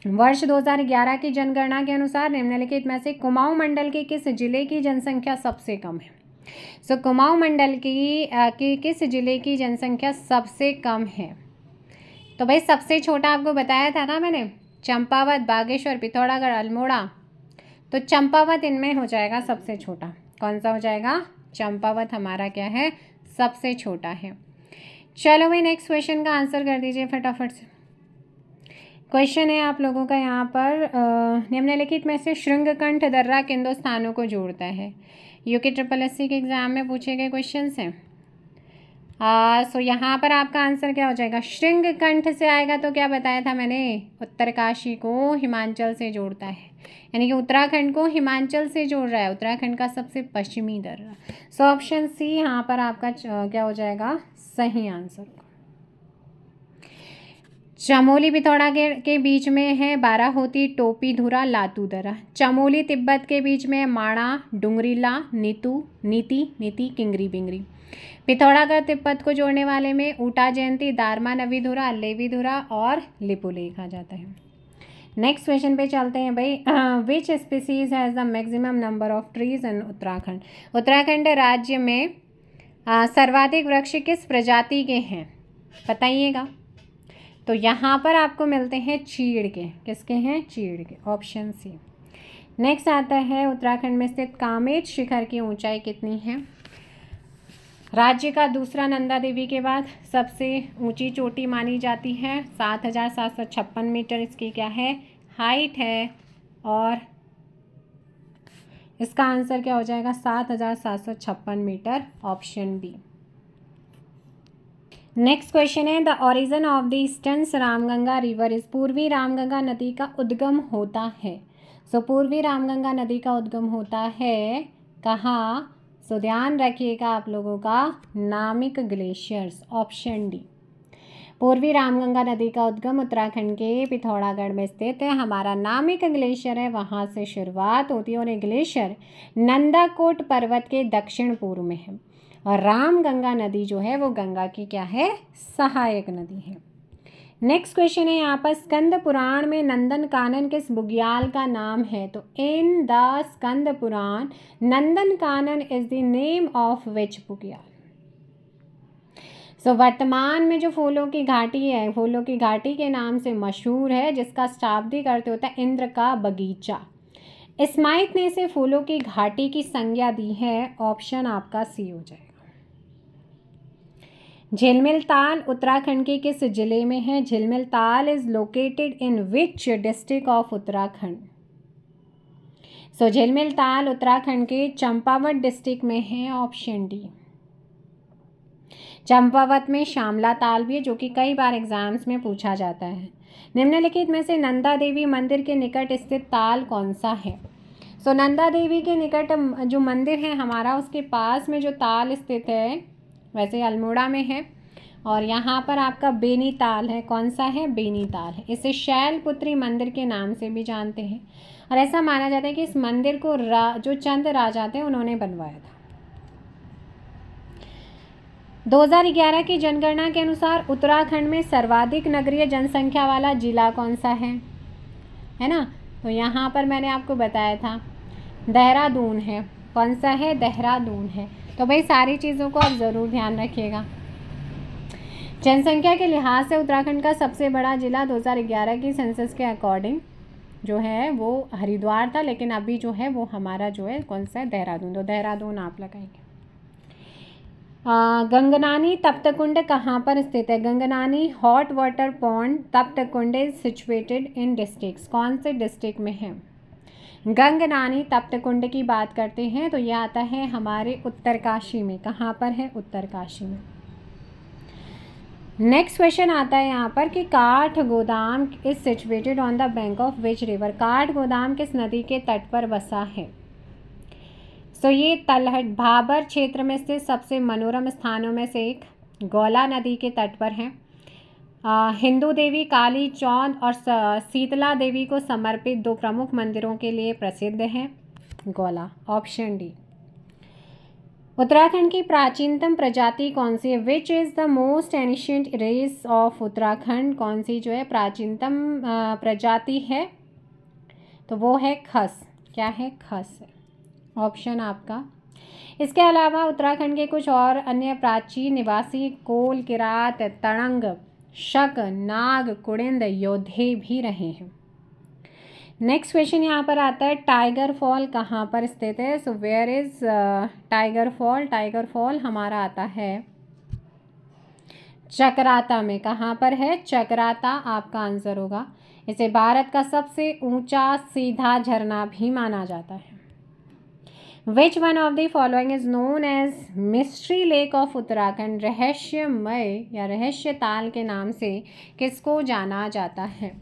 A: वर्ष 2011 की जनगणना के अनुसार निम्नलिखित में से कुमाऊं मंडल के किस जिले की जनसंख्या सबसे कम है? सो कुमाऊं मंडल की किस जिले की जनसंख्या सबसे कम है? तो भाई सबसे छोटा आपको बताया था ना मैंने, चंपावत, बागेश्वर, पिथौरागढ़, अल्मोड़ा। तो चंपावत इनमें हो जाएगा सबसे छोटा। कौन सा हो जाएगा? चंपावत हमारा क्या है? सबसे छोटा है। चलो भाई नेक्स्ट क्वेश्चन का आंसर कर दीजिए फटाफट से। क्वेश्चन है आप लोगों का यहाँ पर, निम्नलिखित में से शृंगकंठ दर्रा किन दो स्थानों को जोड़ता है? यूके SSS के एग्जाम में पूछे गए क्वेश्चन हैं। सो यहाँ पर आपका आंसर क्या हो जाएगा? शृंगकंठ से आएगा। तो क्या बताया था मैंने? उत्तरकाशी को हिमाचल से जोड़ता है, यानी कि उत्तराखंड को हिमाचल से जोड़ रहा है, उत्तराखंड का सबसे पश्चिमी दर्रा। सो ऑप्शन सी यहाँ पर आपका क्या हो जाएगा? सही आंसर। चमोली पिथौरागढ़ के बीच में है बाराहोती, टोपी धुरा, लातू दर्रा। चमोली तिब्बत के बीच में माणा, डुंगरीला, नीति, किंगरी बिंगरी। पिथौरागढ़ तिब्बत को जोड़ने वाले में ऊटा जयंती, दारमा नवीधुरा, लेवीधुरा और लिपुलेख आ जाता है। नेक्स्ट क्वेश्चन पे चलते हैं भाई। Which species has the maximum number of trees in Uttarakhand? Uttarakhand राज्य में सर्वाधिक वृक्ष किस प्रजाति के हैं? बताइएगा। तो यहाँ पर आपको मिलते हैं चीड़ के। किसके हैं? चीड़ के। Option C. नेक्स्ट आता है, उत्तराखंड में स्थित कामेट शिखर की ऊंचाई कितनी है? राज्य का दूसरा नंदा देवी के बाद सबसे ऊंची चोटी मानी जाती है। 7,756 मीटर इसकी क्या है? हाइट है। और इसका आंसर क्या हो जाएगा? 7,756 मीटर। Option B. नेक्स्ट क्वेश्चन है, the origin of the eastern Ramganga river is? पूर्वी रामगंगा नदी का उद्गम होता है। सो पूर्वी रामगंगा नदी का उद्गम होता है कहाँ? सो ध्यान रखिएगा आप लोगों का, नामिक ग्लेशियर्स। Option D. पूर्वी रामगंगा नदी का उद्गम उत्तराखंड के पिथौरागढ़ में स्थित है हमारा नामिक ग्लेशियर है, वहाँ से शुरुआत होती है। और ये ग्लेशियर नंदाकोट पर्वत के दक्षिण पूर्व में है। और रामगंगा नदी जो है वो गंगा की क्या है? सहायक नदी है। नेक्स्ट क्वेश्चन है यहाँ पर, स्कंद पुराण में नंदन कानन किस बुग्याल का नाम है? तो in the Skanda Purana Nandan Kanan is the name of which bugyal? सो वर्तमान में जो फूलों की घाटी है, फूलों की घाटी के नाम से मशहूर है, जिसका शाब्दिक अर्थ होता है इंद्र का बगीचा। स्माइथ ने इसे फूलों की घाटी की संज्ञा दी है। ऑप्शन आपका सी हो जाएगा। झिलमिल ताल उत्तराखंड के किस जिले में है? Jhilmil Tal is located in which district of Uttarakhand? So Jhilmil Tal Uttarakhand के चंपावत डिस्ट्रिक्ट में है। Option D. चंपावत में श्यामला ताल भी है, जो कि कई बार एग्जाम्स में पूछा जाता है। निम्नलिखित में से नंदा देवी मंदिर के निकट स्थित ताल कौन सा है? सो नंदा देवी के निकट जो मंदिर है हमारा, उसके पास में जो ताल स्थित है, वैसे अल्मोड़ा में है। और यहाँ पर आपका बेनी ताल है। कौन सा है? बेनी ताल है। इसे शैलपुत्री मंदिर के नाम से भी जानते हैं। और ऐसा माना जाता है कि इस मंदिर को जो चंद राजा थे उन्होंने बनवाया था। 2011 की जनगणना के अनुसार उत्तराखंड में सर्वाधिक नगरीय जनसंख्या वाला जिला कौन सा है ना? तो यहाँ पर मैंने आपको बताया था देहरादून है। कौन सा है? देहरादून है। तो भाई सारी चीज़ों को आप ज़रूर ध्यान रखिएगा। जनसंख्या के लिहाज से उत्तराखंड का सबसे बड़ा जिला 2011 की सेंसस के अकॉर्डिंग जो है वो हरिद्वार था, लेकिन अभी जो है वो हमारा जो है कौन सा है? देहरादून। तो देहरादून आप लगाएंगे। गंगनानी तप्तकुंड कहाँ पर स्थित है? Gangnani hot water pond Taptkund is situated in districts. कौन से डिस्ट्रिक्ट में है? गंगनानी तप्त कुंड की बात करते हैं तो यह आता है हमारे उत्तरकाशी में। कहाँ पर है? उत्तरकाशी में। नेक्स्ट क्वेश्चन आता है यहाँ पर कि काठ गोदाम is situated on the bank of which river. काठ गोदाम किस नदी के तट पर बसा है? सो ये तलहट भाबर क्षेत्र में स्थित सबसे मनोरम स्थानों में से एक गौला नदी के तट पर है। हिंदू देवी काली चौंद और शीतला देवी को समर्पित दो प्रमुख मंदिरों के लिए प्रसिद्ध है। Gaula, option D. उत्तराखंड की प्राचीनतम प्रजाति कौन सी है? Which is the most ancient race of Uttarakhand. कौन सी जो है प्राचीनतम प्रजाति है? तो वो है खस। क्या है? खस। ऑप्शन आपका। इसके अलावा उत्तराखंड के कुछ और अन्य प्राचीन निवासी कोल, किरात, तड़ंग, शक, नाग, कुड़िंद, योद्धे भी रहे हैं। नेक्स्ट क्वेश्चन यहाँ पर आता है टाइगर फॉल कहाँ पर स्थित है? So where is tiger fall? Tiger fall हमारा आता है चकराता में। कहाँ पर है? चकराता आपका आंसर होगा। इसे भारत का सबसे ऊंचा सीधा झरना भी माना जाता है। Which one of the following is known as mystery lake of Uttarakhand. रहस्यमय या रहस्य ताल के नाम से किसको जाना जाता है?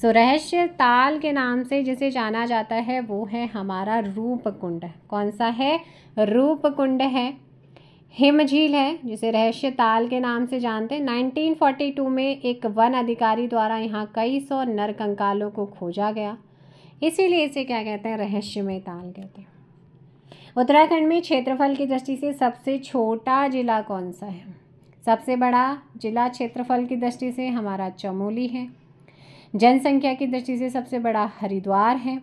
A: सो रहस्य ताल के नाम से जिसे जाना जाता है वो है हमारा रूपकुंड। कौन सा है? रूपकुंड है। हिम झील है जिसे रहस्य ताल के नाम से जानते हैं। 1942 में एक वन अधिकारी द्वारा यहाँ कई सौ नर कंकालों को खोजा गया, इसीलिए इसे क्या कहते हैं? रहस्यमय ताल कहते हैं। उत्तराखंड में क्षेत्रफल की दृष्टि से सबसे छोटा जिला कौन सा है? सबसे बड़ा जिला क्षेत्रफल की दृष्टि से हमारा चमोली है। जनसंख्या की दृष्टि से सबसे बड़ा हरिद्वार है।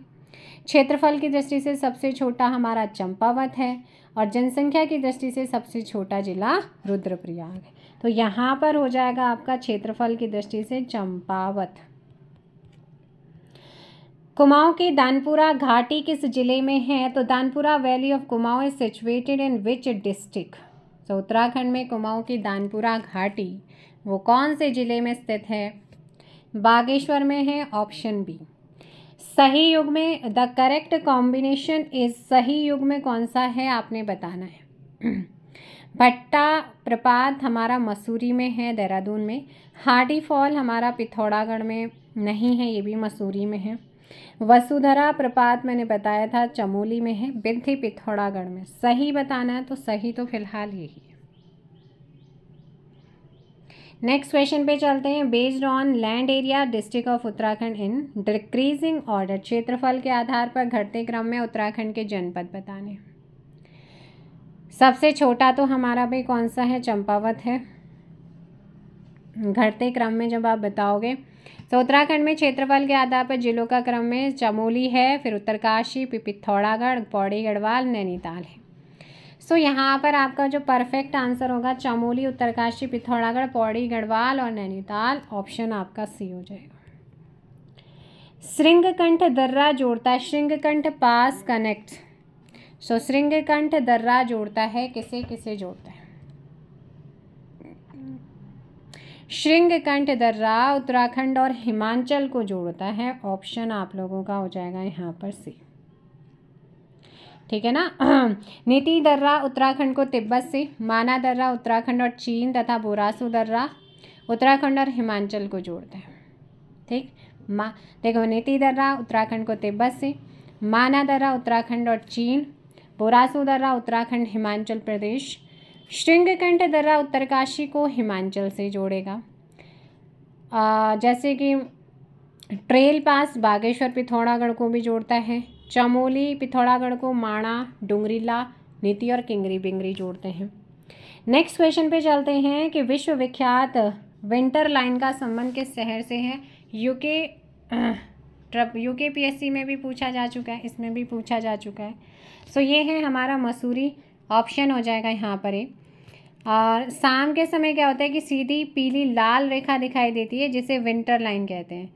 A: क्षेत्रफल की दृष्टि से सबसे छोटा हमारा चंपावत है और जनसंख्या की दृष्टि से सबसे छोटा जिला रुद्रप्रयाग है। तो यहाँ पर हो जाएगा आपका क्षेत्रफल की दृष्टि से चंपावत। कुमाऊं की दानपुरा घाटी किस जिले में है? तो Danpura valley of Kumaon is situated in which district. तो उत्तराखंड में कुमाऊं की दानपुरा घाटी वो कौन से जिले में स्थित है? बागेश्वर में है। Option B. सही युग में द करेक्ट कॉम्बिनेशन इज, सही युग में कौन सा है आपने बताना है। भट्टा प्रपात हमारा मसूरी में है, देहरादून में। हार्डी फॉल हमारा पिथौरागढ़ में नहीं है, ये भी मसूरी में है। वसुधरा प्रपात मैंने बताया था चमोली में है, बिंथी पिथौरागढ़ में। सही बताना है तो सही तो फिलहाल यही है। नेक्स्ट क्वेश्चन पे चलते हैं। Based on land area district of Uttarakhand in decreasing order. क्षेत्रफल के आधार पर घटते क्रम में उत्तराखंड के जनपद बताने। सबसे छोटा तो हमारा भाई कौन सा है? चंपावत है। घटते क्रम में जब आप बताओगे तो उत्तराखंड में क्षेत्रफल के आधार पर जिलों का क्रम में चमोली है, फिर उत्तरकाशी, पिथौरागढ़, पौड़ी गढ़वाल, नैनीताल है। सो यहाँ पर आपका जो परफेक्ट आंसर होगा चमोली, उत्तरकाशी, पिथौरागढ़, पौड़ी गढ़वाल और नैनीताल। ऑप्शन आपका सी हो जाएगा। श्रृंगकंठ दर्रा जोड़ता है। श्रृंगकंठ पास कनेक्ट। सो श्रृंगकंठ दर्रा जोड़ता है किसे किसे जोड़ता है? श्रृंगकंठ दर्रा उत्तराखंड और हिमाचल को जोड़ता है। ऑप्शन आप लोगों का हो जाएगा यहाँ पर सी। ठीक है ना। नीति दर्रा उत्तराखंड को तिब्बत से, माना दर्रा उत्तराखंड और चीन तथा बोरासू दर्रा उत्तराखंड और हिमाचल को जोड़ता है। ठीक, देखो नीति दर्रा उत्तराखंड को तिब्बत से, माना दर्रा उत्तराखंड और चीन, बोरासू दर्रा उत्तराखंड हिमाचल प्रदेश, श्रृंगकंठ दर्रा उत्तरकाशी को हिमाचल से जोड़ेगा। जैसे कि ट्रेल पास बागेश्वर पिथौरागढ़ को भी जोड़ता है। चमोली पिथौरागढ़ को माणा, डुंगरीला, नीति और किंगरी बिंगरी जोड़ते हैं। नेक्स्ट क्वेश्चन पे चलते हैं कि विश्व विख्यात विंटर लाइन का संबंध किस शहर से है? यूके पीएससी में भी पूछा जा चुका है, इसमें भी पूछा जा चुका है। सो ये है हमारा मसूरी। ऑप्शन हो जाएगा यहाँ पर ए। और शाम के समय क्या होता है कि सीधी पीली लाल रेखा दिखाई देती है जिसे विंटर लाइन कहते हैं।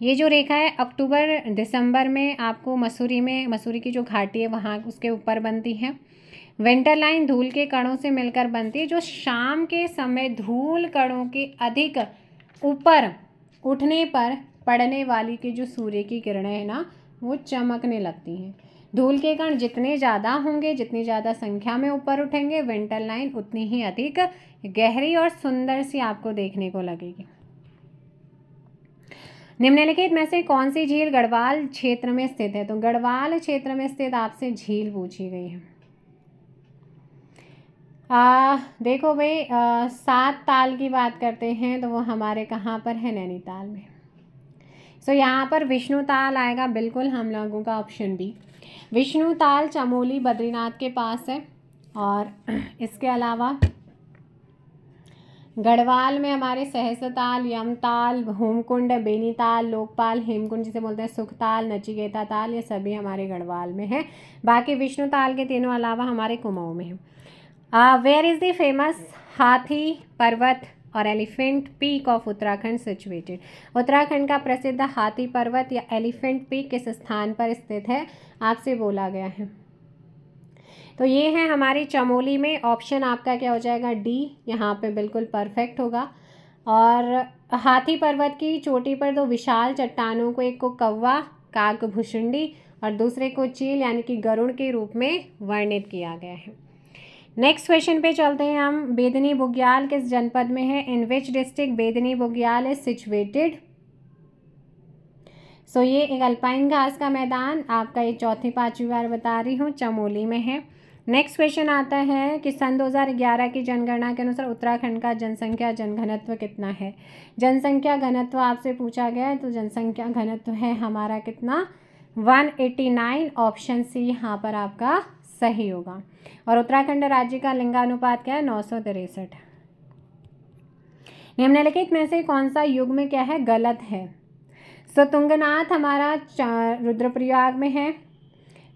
A: ये जो रेखा है अक्टूबर दिसंबर में आपको मसूरी की जो घाटी है वहाँ उसके ऊपर बनती है। विंटर लाइन धूल के कणों से मिलकर बनती है, जो शाम के समय धूल कणों के अधिक ऊपर उठने पर पड़ने वाली की जो सूर्य की किरणें है ना वो चमकने लगती हैं। धूल के कण जितने ज़्यादा होंगे, जितनी ज़्यादा संख्या में ऊपर उठेंगे, विंटर लाइन उतनी ही अधिक गहरी और सुंदर सी आपको देखने को लगेगी। निम्नलिखित में से कौन सी झील गढ़वाल क्षेत्र में स्थित है? तो गढ़वाल क्षेत्र में स्थित आपसे झील पूछी गई है। देखो भाई, 7 ताल की बात करते हैं तो वो हमारे कहाँ पर है? नैनीताल में। सो यहाँ पर विष्णुताल आएगा, बिल्कुल हम लोगों का ऑप्शन बी। विष्णुताल चमोली बद्रीनाथ के पास है। और इसके अलावा गढ़वाल में हमारे सहस्त्रताल, यमताल, होमकुंड, बेनीताल, लोकपाल, हेमकुंड जिसे बोलते हैं, सुखताल, नचिकेता ताल, ये सभी हमारे गढ़वाल में है। बाकी विष्णुताल के तीनों अलावा हमारे कुमाऊं में है। वेयर इज़ द फेमस हाथी पर्वत और elephant peak of Uttarakhand situated? Uttarakhand का प्रसिद्ध हाथी पर्वत या एलिफेंट पीक किस स्थान पर स्थित है, आपसे बोला गया है। तो ये है हमारी चमोली में। ऑप्शन आपका क्या हो जाएगा? डी, यहाँ पे बिल्कुल परफेक्ट होगा। और हाथी पर्वत की चोटी पर दो विशाल चट्टानों को, एक को कौवा काकभुषुंडी और दूसरे को चील यानी कि गरुड़ के रूप में वर्णित किया गया है। नेक्स्ट क्वेश्चन पे चलते हैं हम। बेदनी बुग्याल किस जनपद में है? In which district Bedni bugyal is situated? So ये एक अल्पाइन घास का मैदान, आपका ये चौथी पांचवी बार बता रही हूँ, चमोली में है। नेक्स्ट क्वेश्चन आता है कि सन 2011 की जनगणना के अनुसार उत्तराखंड का जनसंख्या जनघनत्व कितना है? जनसंख्या घनत्व आपसे पूछा गया है, तो जनसंख्या घनत्व है हमारा कितना? 189। ऑप्शन सी यहाँ पर आपका सही होगा। और उत्तराखंड राज्य का लिंगानुपात क्या है? 963। निम्नलिखित में से कौन सा युग्म क्या है? गलत है। सो तुंगनाथ हमारा रुद्रप्रयाग में है,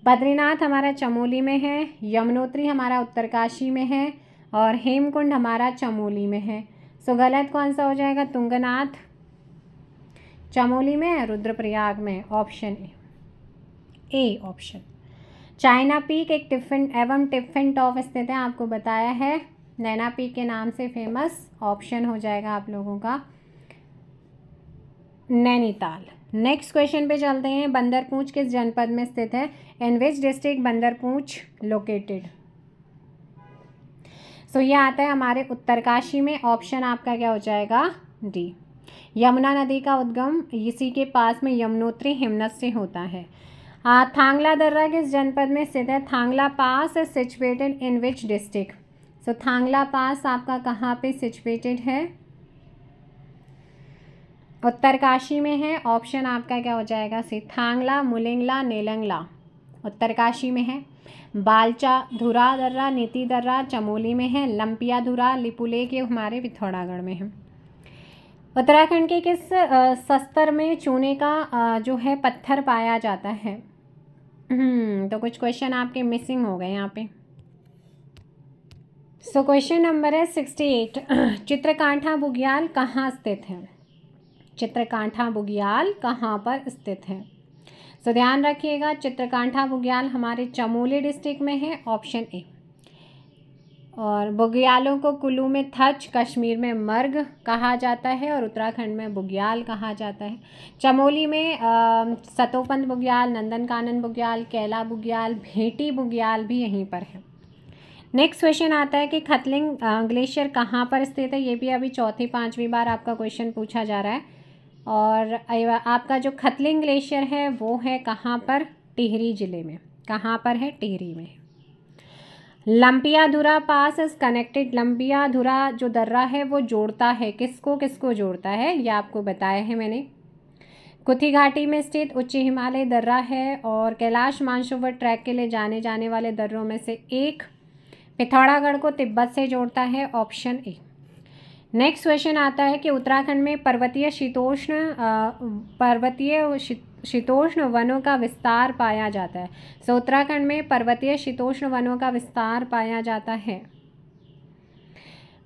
A: बद्रीनाथ हमारा चमोली में है, यमुनोत्री हमारा उत्तरकाशी में है और हेमकुंड हमारा चमोली में है। सो गलत कौन सा हो जाएगा? तुंगनाथ चमोली में, रुद्रप्रयाग में। Option A option. China peak एक टिफिन एवं टिफिन टॉप स्थित है, आपको बताया है, नैना पीक के नाम से फेमस। ऑप्शन हो जाएगा आप लोगों का नैनीताल। नेक्स्ट क्वेश्चन पे चलते हैं। बंदरपूंछ किस जनपद में स्थित है? In which district Bandarpunch located? सो ये आता है हमारे उत्तरकाशी में। ऑप्शन आपका क्या हो जाएगा? डी। यमुना नदी का उद्गम इसी के पास में यमुनोत्री हिमनद से होता है। थांगला दर्रा किस जनपद में स्थित है? Thangla pass is situated in which district? So Thangla pass आपका कहाँ पे सिचुएटेड है? उत्तरकाशी में है। ऑप्शन आपका क्या हो जाएगा? सी। थांगला, मुलिंगला, नेलंगला उत्तरकाशी में है। बालचा धुरा दर्रा, नीति दर्रा चमोली में है। लंपिया धुरा, लिपुलेक ये हमारे पिथौरागढ़ में है। उत्तराखंड के किस सस्तर में चूने का जो है पत्थर पाया जाता है? तो कुछ क्वेश्चन आपके मिसिंग हो गए यहाँ पे। सो क्वेश्चन नंबर है 68। चित्रकांठा बुग्याल कहाँ स्थित है? चित्रकांठा बुग्याल कहाँ पर स्थित है? सो ध्यान रखिएगा, चित्रकांठा बुग्याल हमारे चमोली डिस्ट्रिक्ट में है। Option A. और बुग्यालों को कुल्लू में थच, कश्मीर में मर्ग कहा जाता है और उत्तराखंड में बुग्याल कहा जाता है। चमोली में सतोपंत बुग्याल, नंदनकानन बुग्याल, कैला बुग्याल, भेटी बुग्याल भी यहीं पर है। नेक्स्ट क्वेश्चन आता है कि खतलिंग ग्लेशियर कहाँ पर स्थित है? ये भी अभी चौथी पांचवी बार आपका क्वेश्चन पूछा जा रहा है। और आपका जो खतलिंग ग्लेशियर है वो है कहाँ पर? टिहरी जिले में। कहाँ पर है? टिहरी में। लंपिया धुरा पास इज कनेक्टेड। लंपिया धुरा जो दर्रा है वो जोड़ता है, किसको किसको जोड़ता है, ये आपको बताया है मैंने। कुथी घाटी में स्थित उच्च हिमालय दर्रा है और कैलाश मानसरोवर ट्रैक के लिए जाने वाले दर्रों में से एक। पिथौरागढ़ को तिब्बत से जोड़ता है। Option A. नेक्स्ट क्वेश्चन आता है कि उत्तराखंड में पर्वतीय शीतोष्ण वनों का विस्तार पाया जाता है। सो उत्तराखंड में पर्वतीय शीतोष्ण वनों का विस्तार पाया जाता है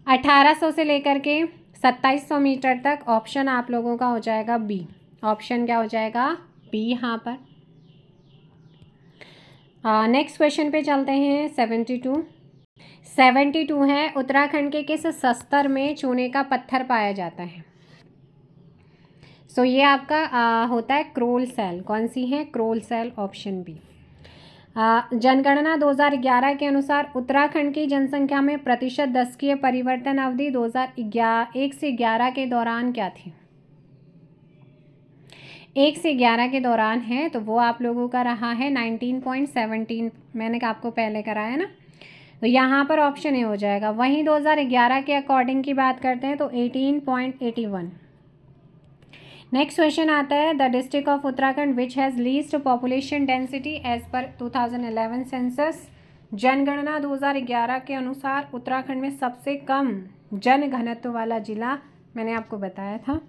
A: 1800 से लेकर के 2700 मीटर तक। ऑप्शन आप लोगों का हो जाएगा बी। ऑप्शन क्या हो जाएगा? बी यहाँ पर। नेक्स्ट क्वेश्चन पे चलते हैं। 72 है, उत्तराखंड के किस सस्तर में चूने का पत्थर पाया जाता है? सो ये आपका होता है क्रोल सेल। कौन सी है? क्रोल सेल, ऑप्शन बी। जनगणना 2011 के अनुसार उत्तराखंड की जनसंख्या में प्रतिशत दशकीय परिवर्तन अवधि 2001 से 11 के दौरान क्या थी? 1 से 11 के दौरान है, तो वो आप लोगों का रहा है 19.17। मैंने आपको पहले कराया ना, तो यहाँ पर ऑप्शन ए हो जाएगा। वहीं 2011 के अकॉर्डिंग की बात करते हैं तो 18.81। नेक्स्ट क्वेश्चन आता है, the district of Uttarakhand which has least population density as per 2011 census. जनगणना 2011 के अनुसार उत्तराखंड में सबसे कम जन घनत्व वाला जिला मैंने आपको बताया था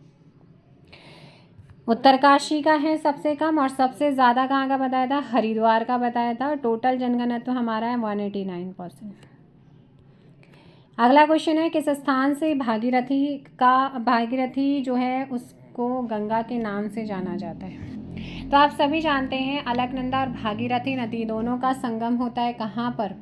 A: उत्तरकाशी का है सबसे कम, और सबसे ज़्यादा कहाँ का बताया था? हरिद्वार का बताया था। टोटल जनघनत्व हमारा है 189%। अगला क्वेश्चन है, किस स्थान से भागीरथी जो है उसको गंगा के नाम से जाना जाता है? तो आप सभी जानते हैं अलकनंदा और भागीरथी नदी दोनों का संगम होता है कहाँ पर?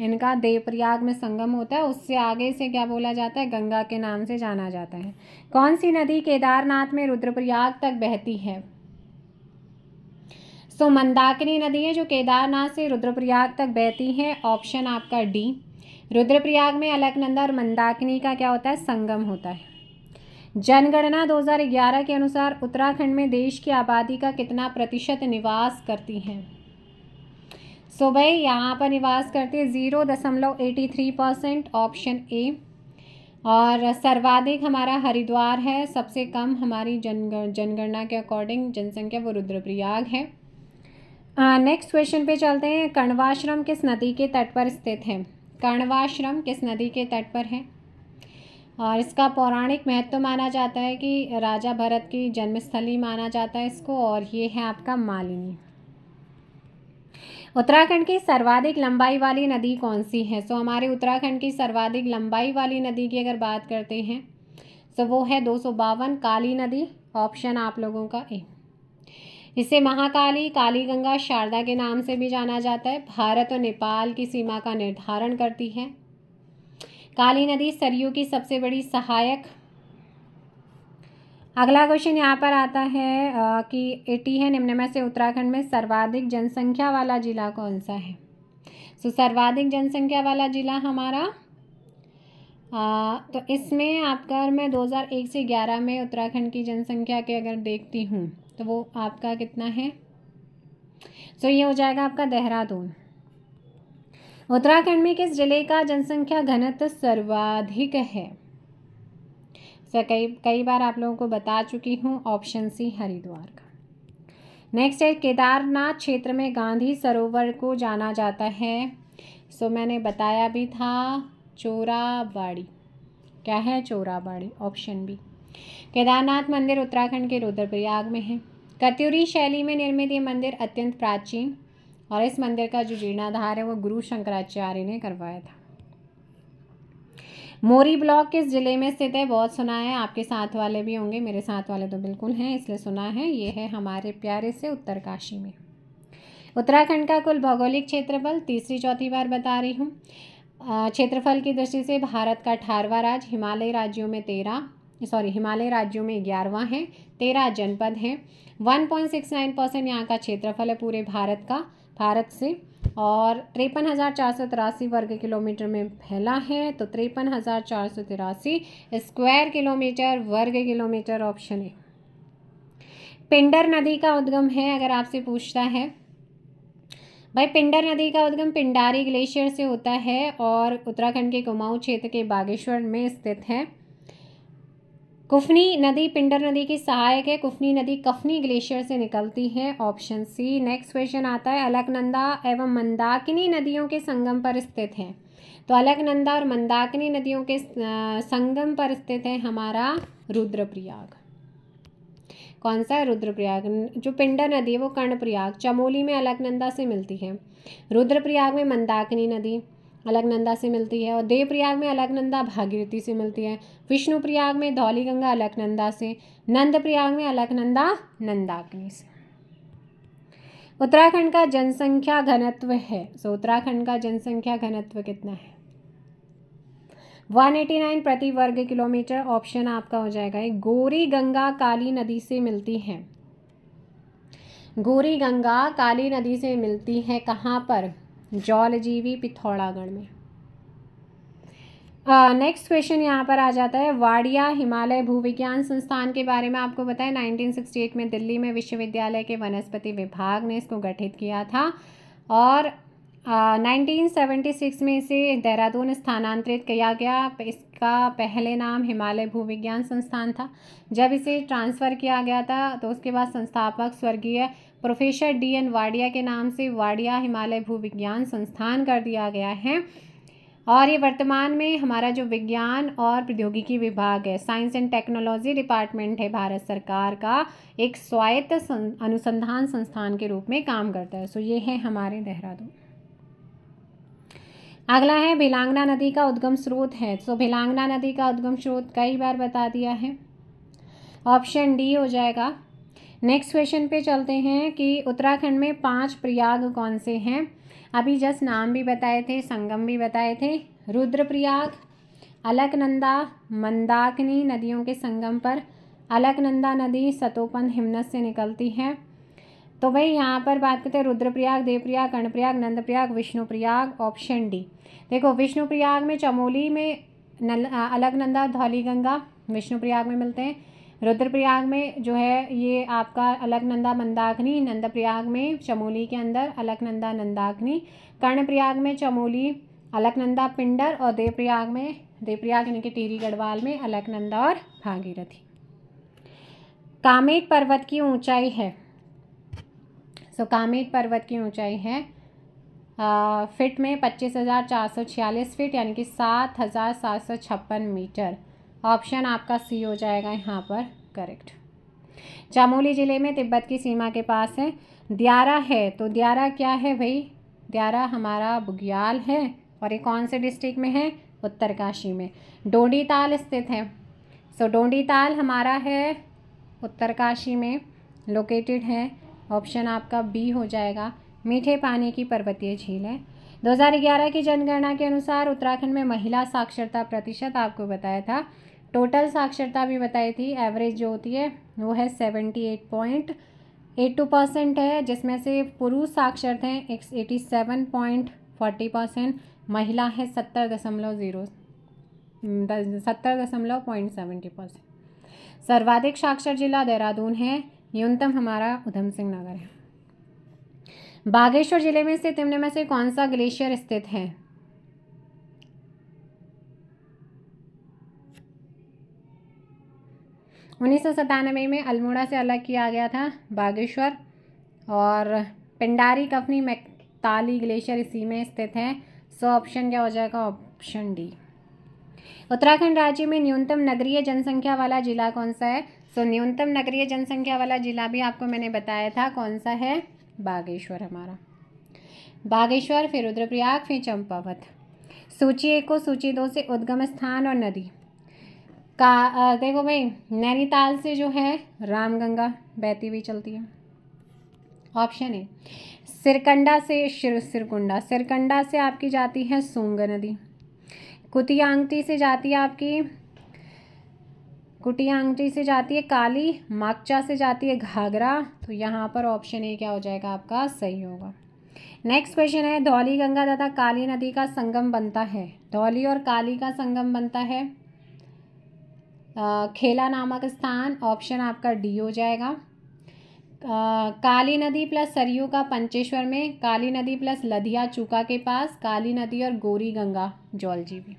A: इनका देवप्रयाग में संगम होता है। उससे आगे से क्या बोला जाता है? गंगा के नाम से जाना जाता है। कौन सी नदी केदारनाथ में रुद्रप्रयाग तक बहती है? सो मंदाकिनी नदी है जो केदारनाथ से रुद्रप्रयाग तक बहती है, ऑप्शन आपका डी। रुद्रप्रयाग में अलकनंदा और मंदाकिनी का क्या होता है? संगम होता है। जनगणना 2011 के अनुसार उत्तराखंड में देश की आबादी का कितना प्रतिशत निवास करती है? सो भाई यहाँ पर निवास करती है 0.83%, ऑप्शन ए। और सर्वाधिक हमारा हरिद्वार है, सबसे कम हमारी जनगणना के अकॉर्डिंग जनसंख्या वो रुद्रप्रयाग है। नेक्स्ट क्वेश्चन पे चलते हैं, कण्वाश्रम किस नदी के तट पर स्थित है? कण्वाश्रम किस नदी के तट पर है? और इसका पौराणिक महत्व माना जाता है कि राजा भरत की जन्मस्थली माना जाता है इसको, और ये है आपका मालिनी। उत्तराखंड की सर्वाधिक लंबाई वाली नदी कौन सी है? सो हमारे उत्तराखंड की सर्वाधिक लंबाई वाली नदी की अगर बात करते हैं तो वो है 252 काली नदी, ऑप्शन आप लोगों का ए। इसे महाकाली, काली गंगा, शारदा के नाम से भी जाना जाता है। भारत और नेपाल की सीमा का निर्धारण करती है। काली नदी सरयू की सबसे बड़ी सहायक। अगला क्वेश्चन यहाँ पर आता है कि 80 है, निम्न में से उत्तराखंड में सर्वाधिक जनसंख्या वाला जिला कौन सा है? सो सर्वाधिक जनसंख्या वाला जिला हमारा तो इसमें आपका मैं 2001 से 11 में उत्तराखंड की जनसंख्या के अगर देखती हूँ तो वो आपका कितना है? सो ये हो जाएगा आपका देहरादून। उत्तराखंड में किस जिले का जनसंख्या घनत्व सर्वाधिक है? सर कई बार आप लोगों को बता चुकी हूँ, ऑप्शन सी हरिद्वार का। नेक्स्ट है, केदारनाथ क्षेत्र में गांधी सरोवर को जाना जाता है। सो मैंने बताया भी था, चोराबाड़ी। क्या है? Chorabari, option B. केदारनाथ मंदिर उत्तराखंड के रुद्रप्रयाग में है। कत्यूरी शैली में निर्मित ये मंदिर अत्यंत प्राचीन, और इस मंदिर का जो जीर्णोद्धार है वो गुरु शंकराचार्य ने करवाया था। मोरी ब्लॉक किस जिले में स्थित है? बहुत सुना है, आपके साथ वाले भी होंगे, मेरे साथ वाले तो बिल्कुल हैं इसलिए सुना है। ये है हमारे प्यारे से उत्तरकाशी में। उत्तराखंड का कुल भौगोलिक क्षेत्रफल तीसरी चौथी बार बता रही हूँ। क्षेत्रफल की दृष्टि से भारत का 18वां राज्य, हिमालय राज्यों में 11वां है। 13 जनपद हैं। 1.69% यहाँ का क्षेत्रफल है पूरे भारत से, और 53,483 वर्ग किलोमीटर में फैला है। तो 53,483 स्क्वायर किलोमीटर, वर्ग किलोमीटर, ऑप्शन है। पिंडर नदी का उद्गम है, अगर आपसे पूछता है भाई, पिंडर नदी का उद्गम पिंडारी ग्लेशियर से होता है और उत्तराखंड के कुमाऊं क्षेत्र के बागेश्वर में स्थित है। कुफनी नदी पिंडर नदी की सहायक है। कुफनी नदी कफनी ग्लेशियर से निकलती है, ऑप्शन सी। नेक्स्ट क्वेश्चन आता है, अलकनंदा एवं मंदाकिनी नदियों के संगम पर स्थित है। तो अलकनंदा और मंदाकिनी नदियों के संगम पर स्थित है हमारा रुद्रप्रयाग। कौन सा है? रुद्रप्रयाग। जो पिंडर नदी है वो कर्णप्रयाग चमोली में अलकनंदा से मिलती है। रुद्रप्रयाग में मंदाकिनी नदी अलकनंदा से मिलती है, और देवप्रयाग में अलकनंदा भागीरथी से मिलती है। विष्णुप्रयाग में धौलीगंगा अलकनंदा से। नंदप्रयाग में अलकनंदा नंदाकिनी से। उत्तराखंड का जनसंख्या घनत्व है, सो उत्तराखंड का जनसंख्या घनत्व कितना है? 189 प्रति वर्ग किलोमीटर ऑप्शन आपका हो जाएगा। गौरी गंगा काली नदी से मिलती है। गौरी गंगा काली नदी से मिलती है कहाँ पर? जौलजीबी पिथौरागढ़ में। नेक्स्ट क्वेश्चन यहाँ पर आ जाता है, वाडिया हिमालय भूविज्ञान संस्थान के बारे में आपको पता है 1968 में दिल्ली में विश्वविद्यालय के वनस्पति विभाग ने इसको गठित किया था और 1976 में इसे देहरादून स्थानांतरित किया गया। इसका पहले नाम हिमालय भूविज्ञान संस्थान था। जब इसे ट्रांसफ़र किया गया था तो उसके बाद संस्थापक स्वर्गीय प्रोफेसर DN वाडिया के नाम से वाडिया हिमालय भूविज्ञान संस्थान कर दिया गया है और ये वर्तमान में हमारा जो विज्ञान और प्रौद्योगिकी विभाग है, साइंस एंड टेक्नोलॉजी डिपार्टमेंट है भारत सरकार का, एक स्वायत्त अनुसंधान संस्थान के रूप में काम करता है। सो ये है हमारे देहरादून। अगला है भिलांगना नदी का उद्गम स्रोत है। सो भिलांगना नदी का उद्गम स्रोत कई बार बता दिया है, ऑप्शन डी हो जाएगा। नेक्स्ट क्वेश्चन पे चलते हैं कि उत्तराखंड में 5 प्रयाग कौन से हैं? अभी जस्ट नाम भी बताए थे, संगम भी बताए थे। रुद्रप्रयाग, अलकनंदा, मंदाकिनी नदियों के संगम पर अलकनंदा नदी सतोपन हिमनद से निकलती है। तो भाई यहाँ पर बात करते हैं रुद्रप्रयाग, देवप्रयाग, कर्णप्रयाग, नंदप्रयाग, विष्णुप्रयाग, ऑप्शन डी। देखो विष्णुप्रयाग में चमोली में अलकनंदा धौलीगंगा विष्णुप्रयाग में मिलते हैं। रुद्रप्रयाग में जो है ये आपका अलकनंदा मंदाकिनी, नंदप्रयाग में चमोली के अंदर अलकनंदा नंदाकिनी, कर्णप्रयाग में चमोली अलकनंदा पिंडर और देवप्रयाग यानी कि टिहरी गढ़वाल में अलकनंदा और भागीरथी। कामेट पर्वत की ऊंचाई है। सो कामेट पर्वत की ऊंचाई है फिट में 25,446 फीट यानी कि 7,756 मीटर। ऑप्शन आपका सी हो जाएगा यहाँ पर करेक्ट। चमोली ज़िले में तिब्बत की सीमा के पास है। द्यारा है, तो द्यारा क्या है भाई? द्यारा हमारा बुग्याल है और ये कौन से डिस्ट्रिक्ट में है? उत्तरकाशी में। डोंडीताल स्थित है। सो डोंडीताल हमारा है उत्तरकाशी में लोकेटेड है। ऑप्शन आपका बी हो जाएगा। मीठे पानी की पर्वतीय झील है। 2011 की जनगणना के अनुसार उत्तराखंड में महिला साक्षरता प्रतिशत आपको बताया था, टोटल साक्षरता भी बताई थी, एवरेज जो होती है वो है 78.82% है, जिसमें से पुरुष साक्षरता हैं 87.40%, महिला है 70.70% सर्वाधिक साक्षर जिला देहरादून है, न्यूनतम हमारा उधम सिंह नगर है। बागेश्वर जिले में स्थित निम्न में से कौन सा ग्लेशियर स्थित है? उन्नीस सौ 97 में अल्मोड़ा से अलग किया गया था बागेश्वर और पिंडारी कफनी मैकताली ग्लेशियर इसी में स्थित है। सो ऑप्शन क्या हो जाएगा? Option D. उत्तराखंड राज्य में न्यूनतम नगरीय जनसंख्या वाला जिला कौन सा है? सो न्यूनतम नगरीय जनसंख्या वाला जिला भी आपको मैंने बताया था, कौन सा है? बागेश्वर हमारा। बागेश्वर, फिर रुद्रप्रयाग, फिर चंपावत। सूची 1 को सूची 2 से उद्गम स्थान और नदी का देखो भाई, नैनीताल से जो है रामगंगा बहती हुई चलती है। Option A. सिरकंडा से आपकी जाती है सूंग नदी। कुटियांगटी से जाती है काली, माकचा से जाती है घाघरा। तो यहाँ पर ऑप्शन ए क्या हो जाएगा आपका? सही होगा। नेक्स्ट क्वेश्चन है, धौली गंगा तथा काली नदी का संगम बनता है। धौली और काली का संगम बनता है खेला नामक स्थान। ऑप्शन आपका डी हो जाएगा। काली नदी प्लस सरयू का पंचेश्वर में, काली नदी प्लस लधिया चूका के पास, काली नदी और गौरी गंगा जौलजीबी।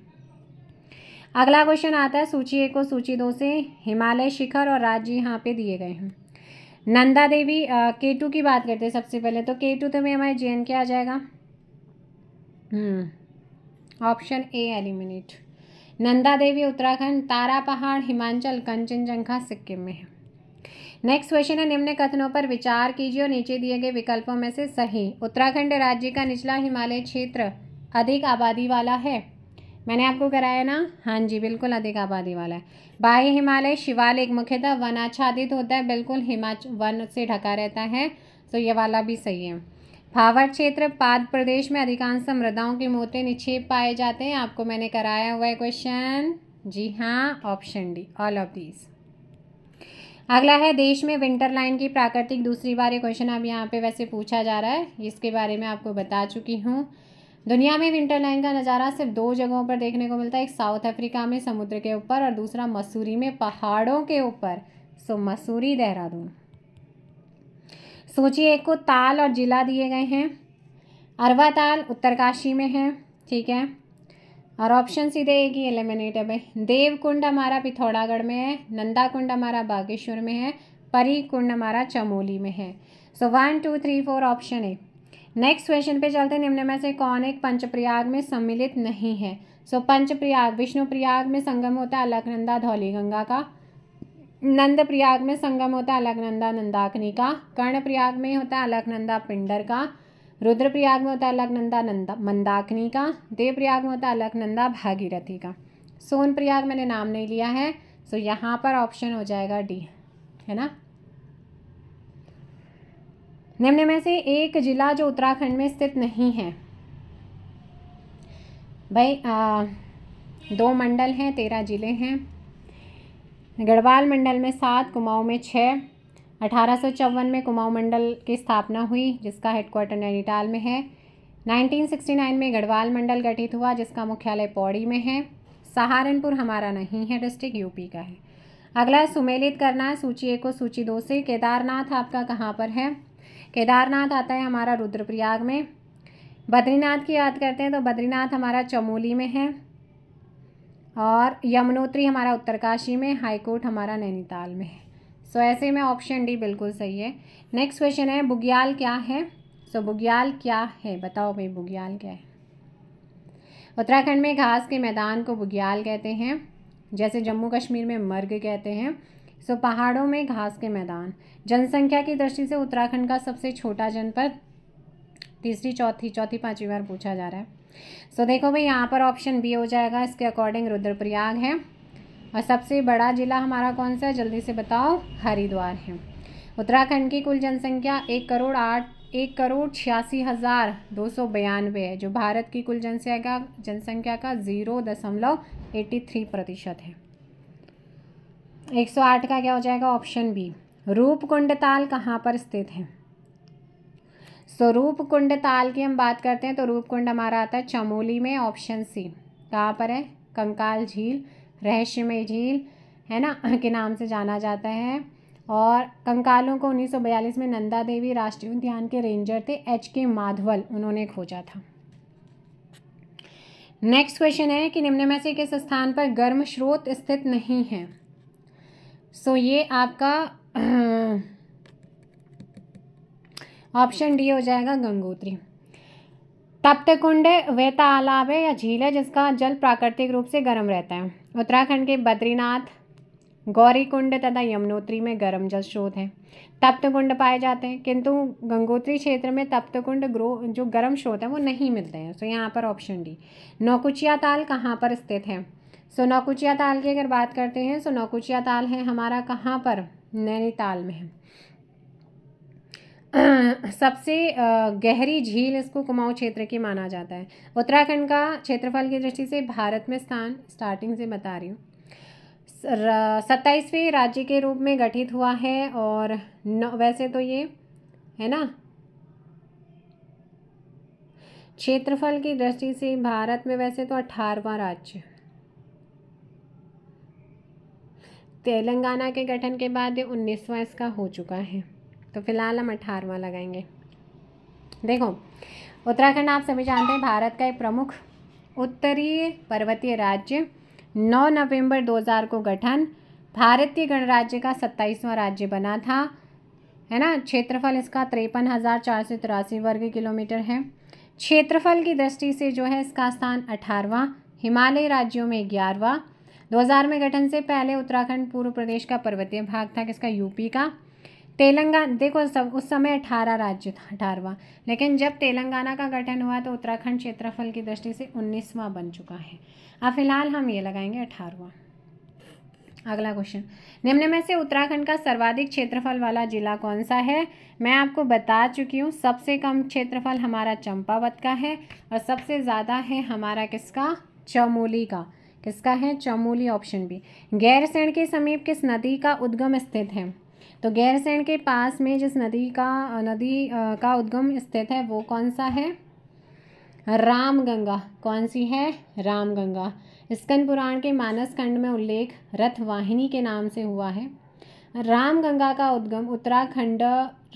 A: अगला क्वेश्चन आता है सूची 1 को सूची 2 से हिमालय शिखर और राज्य यहाँ पे दिए गए हैं। नंदा देवी K2 की बात करते हैं सबसे पहले, तो K2 तो में हमारे JNK आ जाएगा। Option A eliminate. Nanda Devi Uttarakhand, Tara Pahar Himachal, Kanchenjunga Sikkim में है। नेक्स्ट क्वेश्चन है, निम्न कथनों पर विचार कीजिए और नीचे दिए गए विकल्पों में से सही। उत्तराखंड राज्य का निचला हिमालय क्षेत्र अधिक आबादी वाला है। मैंने आपको कराया ना? हाँ जी, बिल्कुल अधिक आबादी वाला है। बाह्य हिमालय शिवालिक मुख्यतः वनाच्छादित होता है, बिल्कुल वन से ढका रहता है, तो ये वाला भी सही है। भावर क्षेत्र पाद प्रदेश में अधिकांश मृदाओं के मोटे निक्षेप पाए जाते हैं। आपको मैंने कराया हुआ है क्वेश्चन, जी हाँ, option D, all of these. अगला है देश में विंटर लाइन की प्राकृतिक दूसरी बार। ये क्वेश्चन अब यहाँ पे वैसे पूछा जा रहा है, इसके बारे में आपको बता चुकी हूँ। दुनिया में विंटर लाइन का नज़ारा सिर्फ 2 जगहों पर देखने को मिलता है, एक साउथ अफ्रीका में समुद्र के ऊपर और दूसरा मसूरी में पहाड़ों के ऊपर। सो मसूरी, देहरादून। सूची 1 को ताल और जिला दिए गए हैं। अरवा ताल उत्तरकाशी में है, ठीक है, और ऑप्शन सीधे एक ही एलिमिनेटेड है। देवकुंड हमारा पिथौरागढ़ में है, नंदा कुंड हमारा बागेश्वर में है, परी कुंड हमारा चमोली में है। सो 1 2 3 4 ऑप्शन ए। नेक्स्ट क्वेश्चन पे चलते हैं। निम्न में से कौन एक पंचप्रयाग में सम्मिलित नहीं है? सो पंचप्रयाग, विष्णु प्रयाग में संगम होता है अलकनंदा धौली गंगा का, नंद प्रयाग में संगम होता है अलकनंदा नंदाकिनी का, कर्ण प्रयाग में होता है अलकनंदा पिंडर का, रुद्र प्रयाग में होता है अलकनंदा मंदाकिनी का, देव प्रयाग में होता है अलकनंदा भागीरथी का। सोन प्रयाग मैंने नाम नहीं लिया है, सो यहाँ पर ऑप्शन हो जाएगा डी, है ना। निम्न में से एक जिला जो उत्तराखंड में स्थित नहीं है। भाई 2 मंडल हैं, 13 जिले हैं। गढ़वाल मंडल में 7, कुमाऊं में 6। 1854 में कुमाऊं मंडल की स्थापना हुई, जिसका हेडक्वार्टर नैनीताल में है। 1969 में गढ़वाल मंडल गठित हुआ, जिसका मुख्यालय पौड़ी में है। सहारनपुर हमारा नहीं है डिस्ट्रिक्ट, यूपी का है। अगला सुमेलित करना है सूची 1 को सूची 2 से। केदारनाथ आपका कहाँ पर है? केदारनाथ आता है हमारा रुद्रप्रयाग में। बद्रीनाथ की बात करते हैं तो बद्रीनाथ हमारा चमोली में है, और यमुनोत्री हमारा उत्तरकाशी में, हाईकोर्ट हमारा नैनीताल में है। सो ऐसे में ऑप्शन डी बिल्कुल सही है। नेक्स्ट क्वेश्चन है बुग्याल क्या है? सो बुग्याल क्या है, बताओ भाई, बुग्याल क्या है? उत्तराखंड में घास के मैदान को बुग्याल कहते हैं, जैसे जम्मू कश्मीर में मर्ग कहते हैं। सो पहाड़ों में घास के मैदान। जनसंख्या की दृष्टि से उत्तराखंड का सबसे छोटा जनपद, तीसरी चौथी 5वीं बार पूछा जा रहा है। सो देखो भाई, यहाँ पर ऑप्शन बी हो जाएगा, इसके अकॉर्डिंग रुद्रप्रयाग है। और सबसे बड़ा जिला हमारा कौन सा है, जल्दी से बताओ? हरिद्वार है। उत्तराखंड की कुल जनसंख्या 1,86,292 है, जो भारत की कुल जनसंख्या का 0.83% है। 108 का क्या हो जाएगा? Option B. रूपकुंड ताल कहाँ पर स्थित है? सो रूपकुंड ताल की हम बात करते हैं तो रूपकुंड हमारा आता है चमोली में, ऑप्शन सी। कहाँ पर है? कंकाल झील, रहस्यमय झील, है ना, के नाम से जाना जाता है। और कंकालों को 1942 में नंदा देवी राष्ट्रीय उद्यान के रेंजर थे HK माधवल, उन्होंने खोजा था। नेक्स्ट क्वेश्चन है कि निम्न में से किस स्थान पर गर्म स्रोत स्थित नहीं है? सो ये आपका ऑप्शन डी हो जाएगा, गंगोत्री। तप्त कुंड वह तालाब है या झील है जिसका जल प्राकृतिक रूप से गर्म रहता है। उत्तराखंड के बद्रीनाथ, गौरीकुंड तथा यमुनोत्री में गर्म जल स्रोत है, तप्त कुंड पाए जाते हैं, किंतु गंगोत्री क्षेत्र में तप्त कुंड जो गर्म स्रोत है वो नहीं मिलते हैं। सो यहाँ पर ऑप्शन डी। नौकुचिया ताल कहाँ पर स्थित है? सो नौकुचिया ताल की अगर बात करते हैं, सो नौकुचिया ताल है हमारा कहाँ पर? नैनीताल में है। सबसे गहरी झील इसको कुमाऊं क्षेत्र की माना जाता है। उत्तराखंड का क्षेत्रफल की दृष्टि से भारत में स्थान, स्टार्टिंग से बता रही हूँ, 27वें राज्य के रूप में गठित हुआ है। और वैसे तो ये है ना, क्षेत्रफल की दृष्टि से भारत में वैसे तो 18वां राज्य। तेलंगाना के गठन के बाद 19वां इसका हो चुका है, तो फिलहाल हम 18वां लगाएंगे। देखो, उत्तराखंड आप सभी जानते हैं भारत का एक प्रमुख उत्तरीय पर्वतीय राज्य। 9 नवंबर 2000 को गठन, भारतीय गणराज्य का 27वां राज्य बना था, है ना। क्षेत्रफल इसका 53,483 वर्ग किलोमीटर है। क्षेत्रफल की दृष्टि से जो है इसका स्थान 18वां, हिमालय राज्यों में 11वां। 2000 में गठन से पहले उत्तराखंड पूर्व प्रदेश का पर्वतीय भाग था, किसका? यूपी का। तेलंगाना, देखो उस समय 18 राज्य था, 18वां, लेकिन जब तेलंगाना का गठन हुआ तो उत्तराखंड क्षेत्रफल की दृष्टि से 19वां बन चुका है। अब फिलहाल हम ये लगाएंगे 18वां। अगला क्वेश्चन, निम्न में से उत्तराखंड का सर्वाधिक क्षेत्रफल वाला जिला कौन सा है? मैं आपको बता चुकी हूँ, सबसे कम क्षेत्रफल हमारा चंपावत का है और सबसे ज़्यादा है हमारा किसका? चमोली का। किसका है? Chamoli, option B. गैरसैंण के समीप किस नदी का उद्गम स्थित है? तो गैरसैंण के पास में जिस नदी का उद्गम स्थित है वो कौन सा है? रामगंगा। कौन सी है? रामगंगा। स्कंद पुराण के मानस खंड में उल्लेख रथवाहिनी के नाम से हुआ है। रामगंगा का उद्गम उत्तराखंड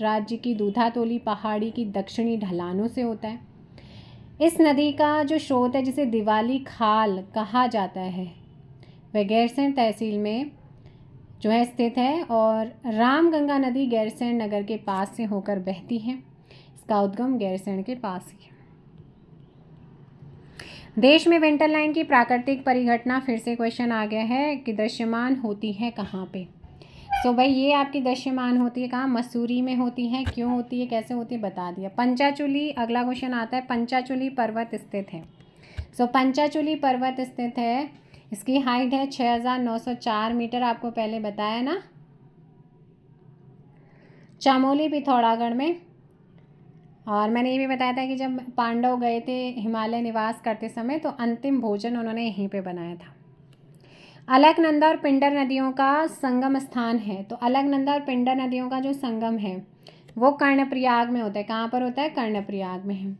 A: राज्य की दूधातोली पहाड़ी की दक्षिणी ढलानों से होता है। इस नदी का जो स्रोत है जिसे दिवाली खाल कहा जाता है वह गैरसैंण तहसील में जो है स्थित है और रामगंगा नदी गैरसैंण नगर के पास से होकर बहती है। इसका उद्गम गैरसैंण के पास ही है। देश में विंटर लाइन की प्राकृतिक परिघटना, फिर से क्वेश्चन आ गया है कि दृश्यमान होती है कहाँ पे? सो भाई ये आपकी दृश्यमान होती है कहाँ? मसूरी में होती है। क्यों होती है, कैसे होती है, बता दिया। पंचाचूली, अगला क्वेश्चन आता है, पंचाचूली पर्वत स्थित है। सो पंचाचूली पर्वत स्थित है, इसकी हाइट है 6904 मीटर, आपको पहले बताया ना, चमोली पिथौरागढ़ में। और मैंने ये भी बताया था कि जब पांडव गए थे हिमालय निवास करते समय तो अंतिम भोजन उन्होंने यहीं पे बनाया था। अलकनंदा और पिंडर नदियों का संगम स्थान है। तो अलकनंदा और पिंडर नदियों का जो संगम है वो कर्णप्रयाग में होता है। कहाँ पर होता है? कर्णप्रयाग में है,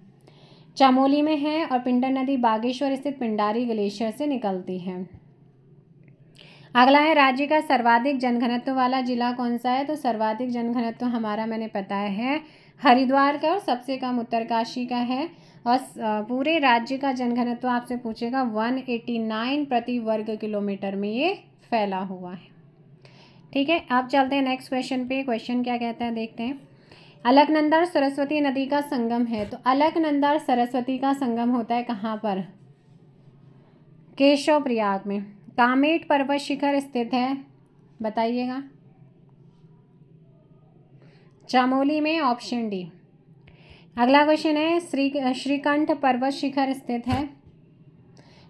A: चमोली में है। और पिंडर नदी बागेश्वर स्थित पिंडारी ग्लेशियर से निकलती है। अगला है, राज्य का सर्वाधिक जनघनत्व वाला जिला कौन सा है? तो सर्वाधिक जनघनत्व हमारा मैंने बताया है हरिद्वार का और सबसे कम उत्तरकाशी का है। और पूरे राज्य का जनघनत्व आपसे पूछेगा 189 प्रति वर्ग किलोमीटर में ये फैला हुआ है। ठीक है, अब चलते हैं नेक्स्ट क्वेश्चन पे। क्वेश्चन क्या कहता है देखते हैं। अलकनंदा और सरस्वती नदी का संगम है। तो अलकनंदा और सरस्वती का संगम होता है कहाँ पर? केशव प्रयाग में। कामेट पर्वत शिखर स्थित है, बताइएगा। चमोली में, ऑप्शन डी। अगला क्वेश्चन है, श्रीकंठ पर्वत शिखर स्थित है,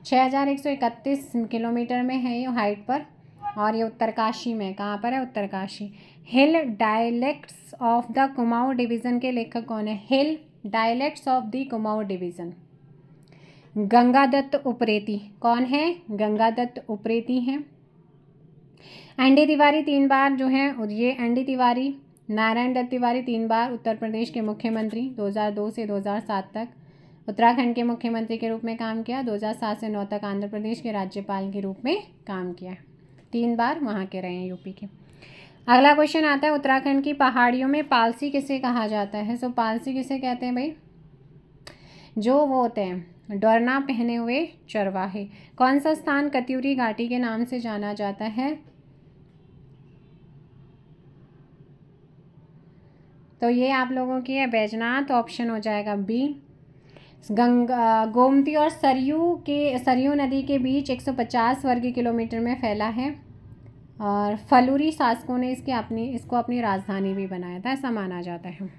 A: 6131 किलोमीटर में है ये हाइट पर और ये उत्तरकाशी में। कहाँ पर है? Uttarkashi. Hill dialects of the Kumaon division के लेखक कौन है? Hill dialects of the Kumaon division, Gangadatt Upreti. कौन है? गंगादत्त उप्रेती हैं। एन डी तिवारी 3 बार जो है, ये एन डी तिवारी, नारायण दत्त तिवारी 3 बार उत्तर प्रदेश के मुख्यमंत्री 2002 से 2007 तक, उत्तराखंड के मुख्यमंत्री के रूप में काम किया, 2007 से 9 तक आंध्र प्रदेश के राज्यपाल के रूप में काम किया, 3 बार वहाँ के रहे हैं यूपी के। अगला क्वेश्चन आता है, उत्तराखंड की पहाड़ियों में पालसी किसे कहा जाता है? सो पालसी किसे कहते हैं भाई? जो वो होते हैं डरना पहने हुए चरवाहे। कौन सा स्थान कत्यूरी घाटी के नाम से जाना जाता है? तो ये आप लोगों की है बैजनाथ, ऑप्शन हो जाएगा बी। गोमती और सरयू नदी के बीच 150 वर्ग किलोमीटर में फैला है और फलूरी शासकों ने इसको अपनी राजधानी भी बनाया था, ऐसा माना जाता है।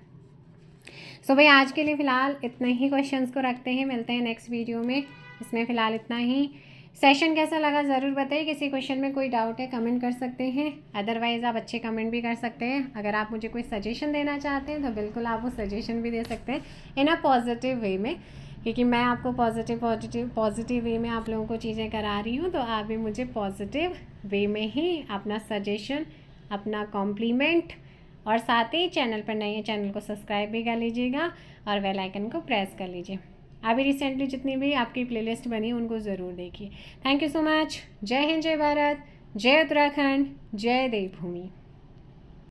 A: सो भाई आज के लिए फ़िलहाल इतने ही क्वेश्चंस को रखते हैं, मिलते हैं नेक्स्ट वीडियो में। इसमें फ़िलहाल इतना ही। सेशन कैसा लगा ज़रूर बताइए। किसी क्वेश्चन में कोई डाउट है कमेंट कर सकते हैं, अदरवाइज़ आप अच्छे कमेंट भी कर सकते हैं। अगर आप मुझे कोई सजेशन देना चाहते हैं तो बिल्कुल आप वो सजेशन भी दे सकते हैं इन अ पॉजिटिव वे में, क्योंकि मैं आपको पॉजिटिव वे में आप लोगों को चीज़ें करा रही हूँ, तो आप भी मुझे पॉजिटिव वे में ही अपना सजेशन, अपना कॉम्प्लीमेंट और साथ ही चैनल पर नए चैनल को सब्सक्राइब भी कर लीजिएगा और बेल आइकन को प्रेस कर लीजिए। अभी रिसेंटली जितनी भी आपकी प्लेलिस्ट बनी उनको ज़रूर देखिए। Thank you so much. जय हिंद, जय भारत, जय उत्तराखंड, जय देवभूमि।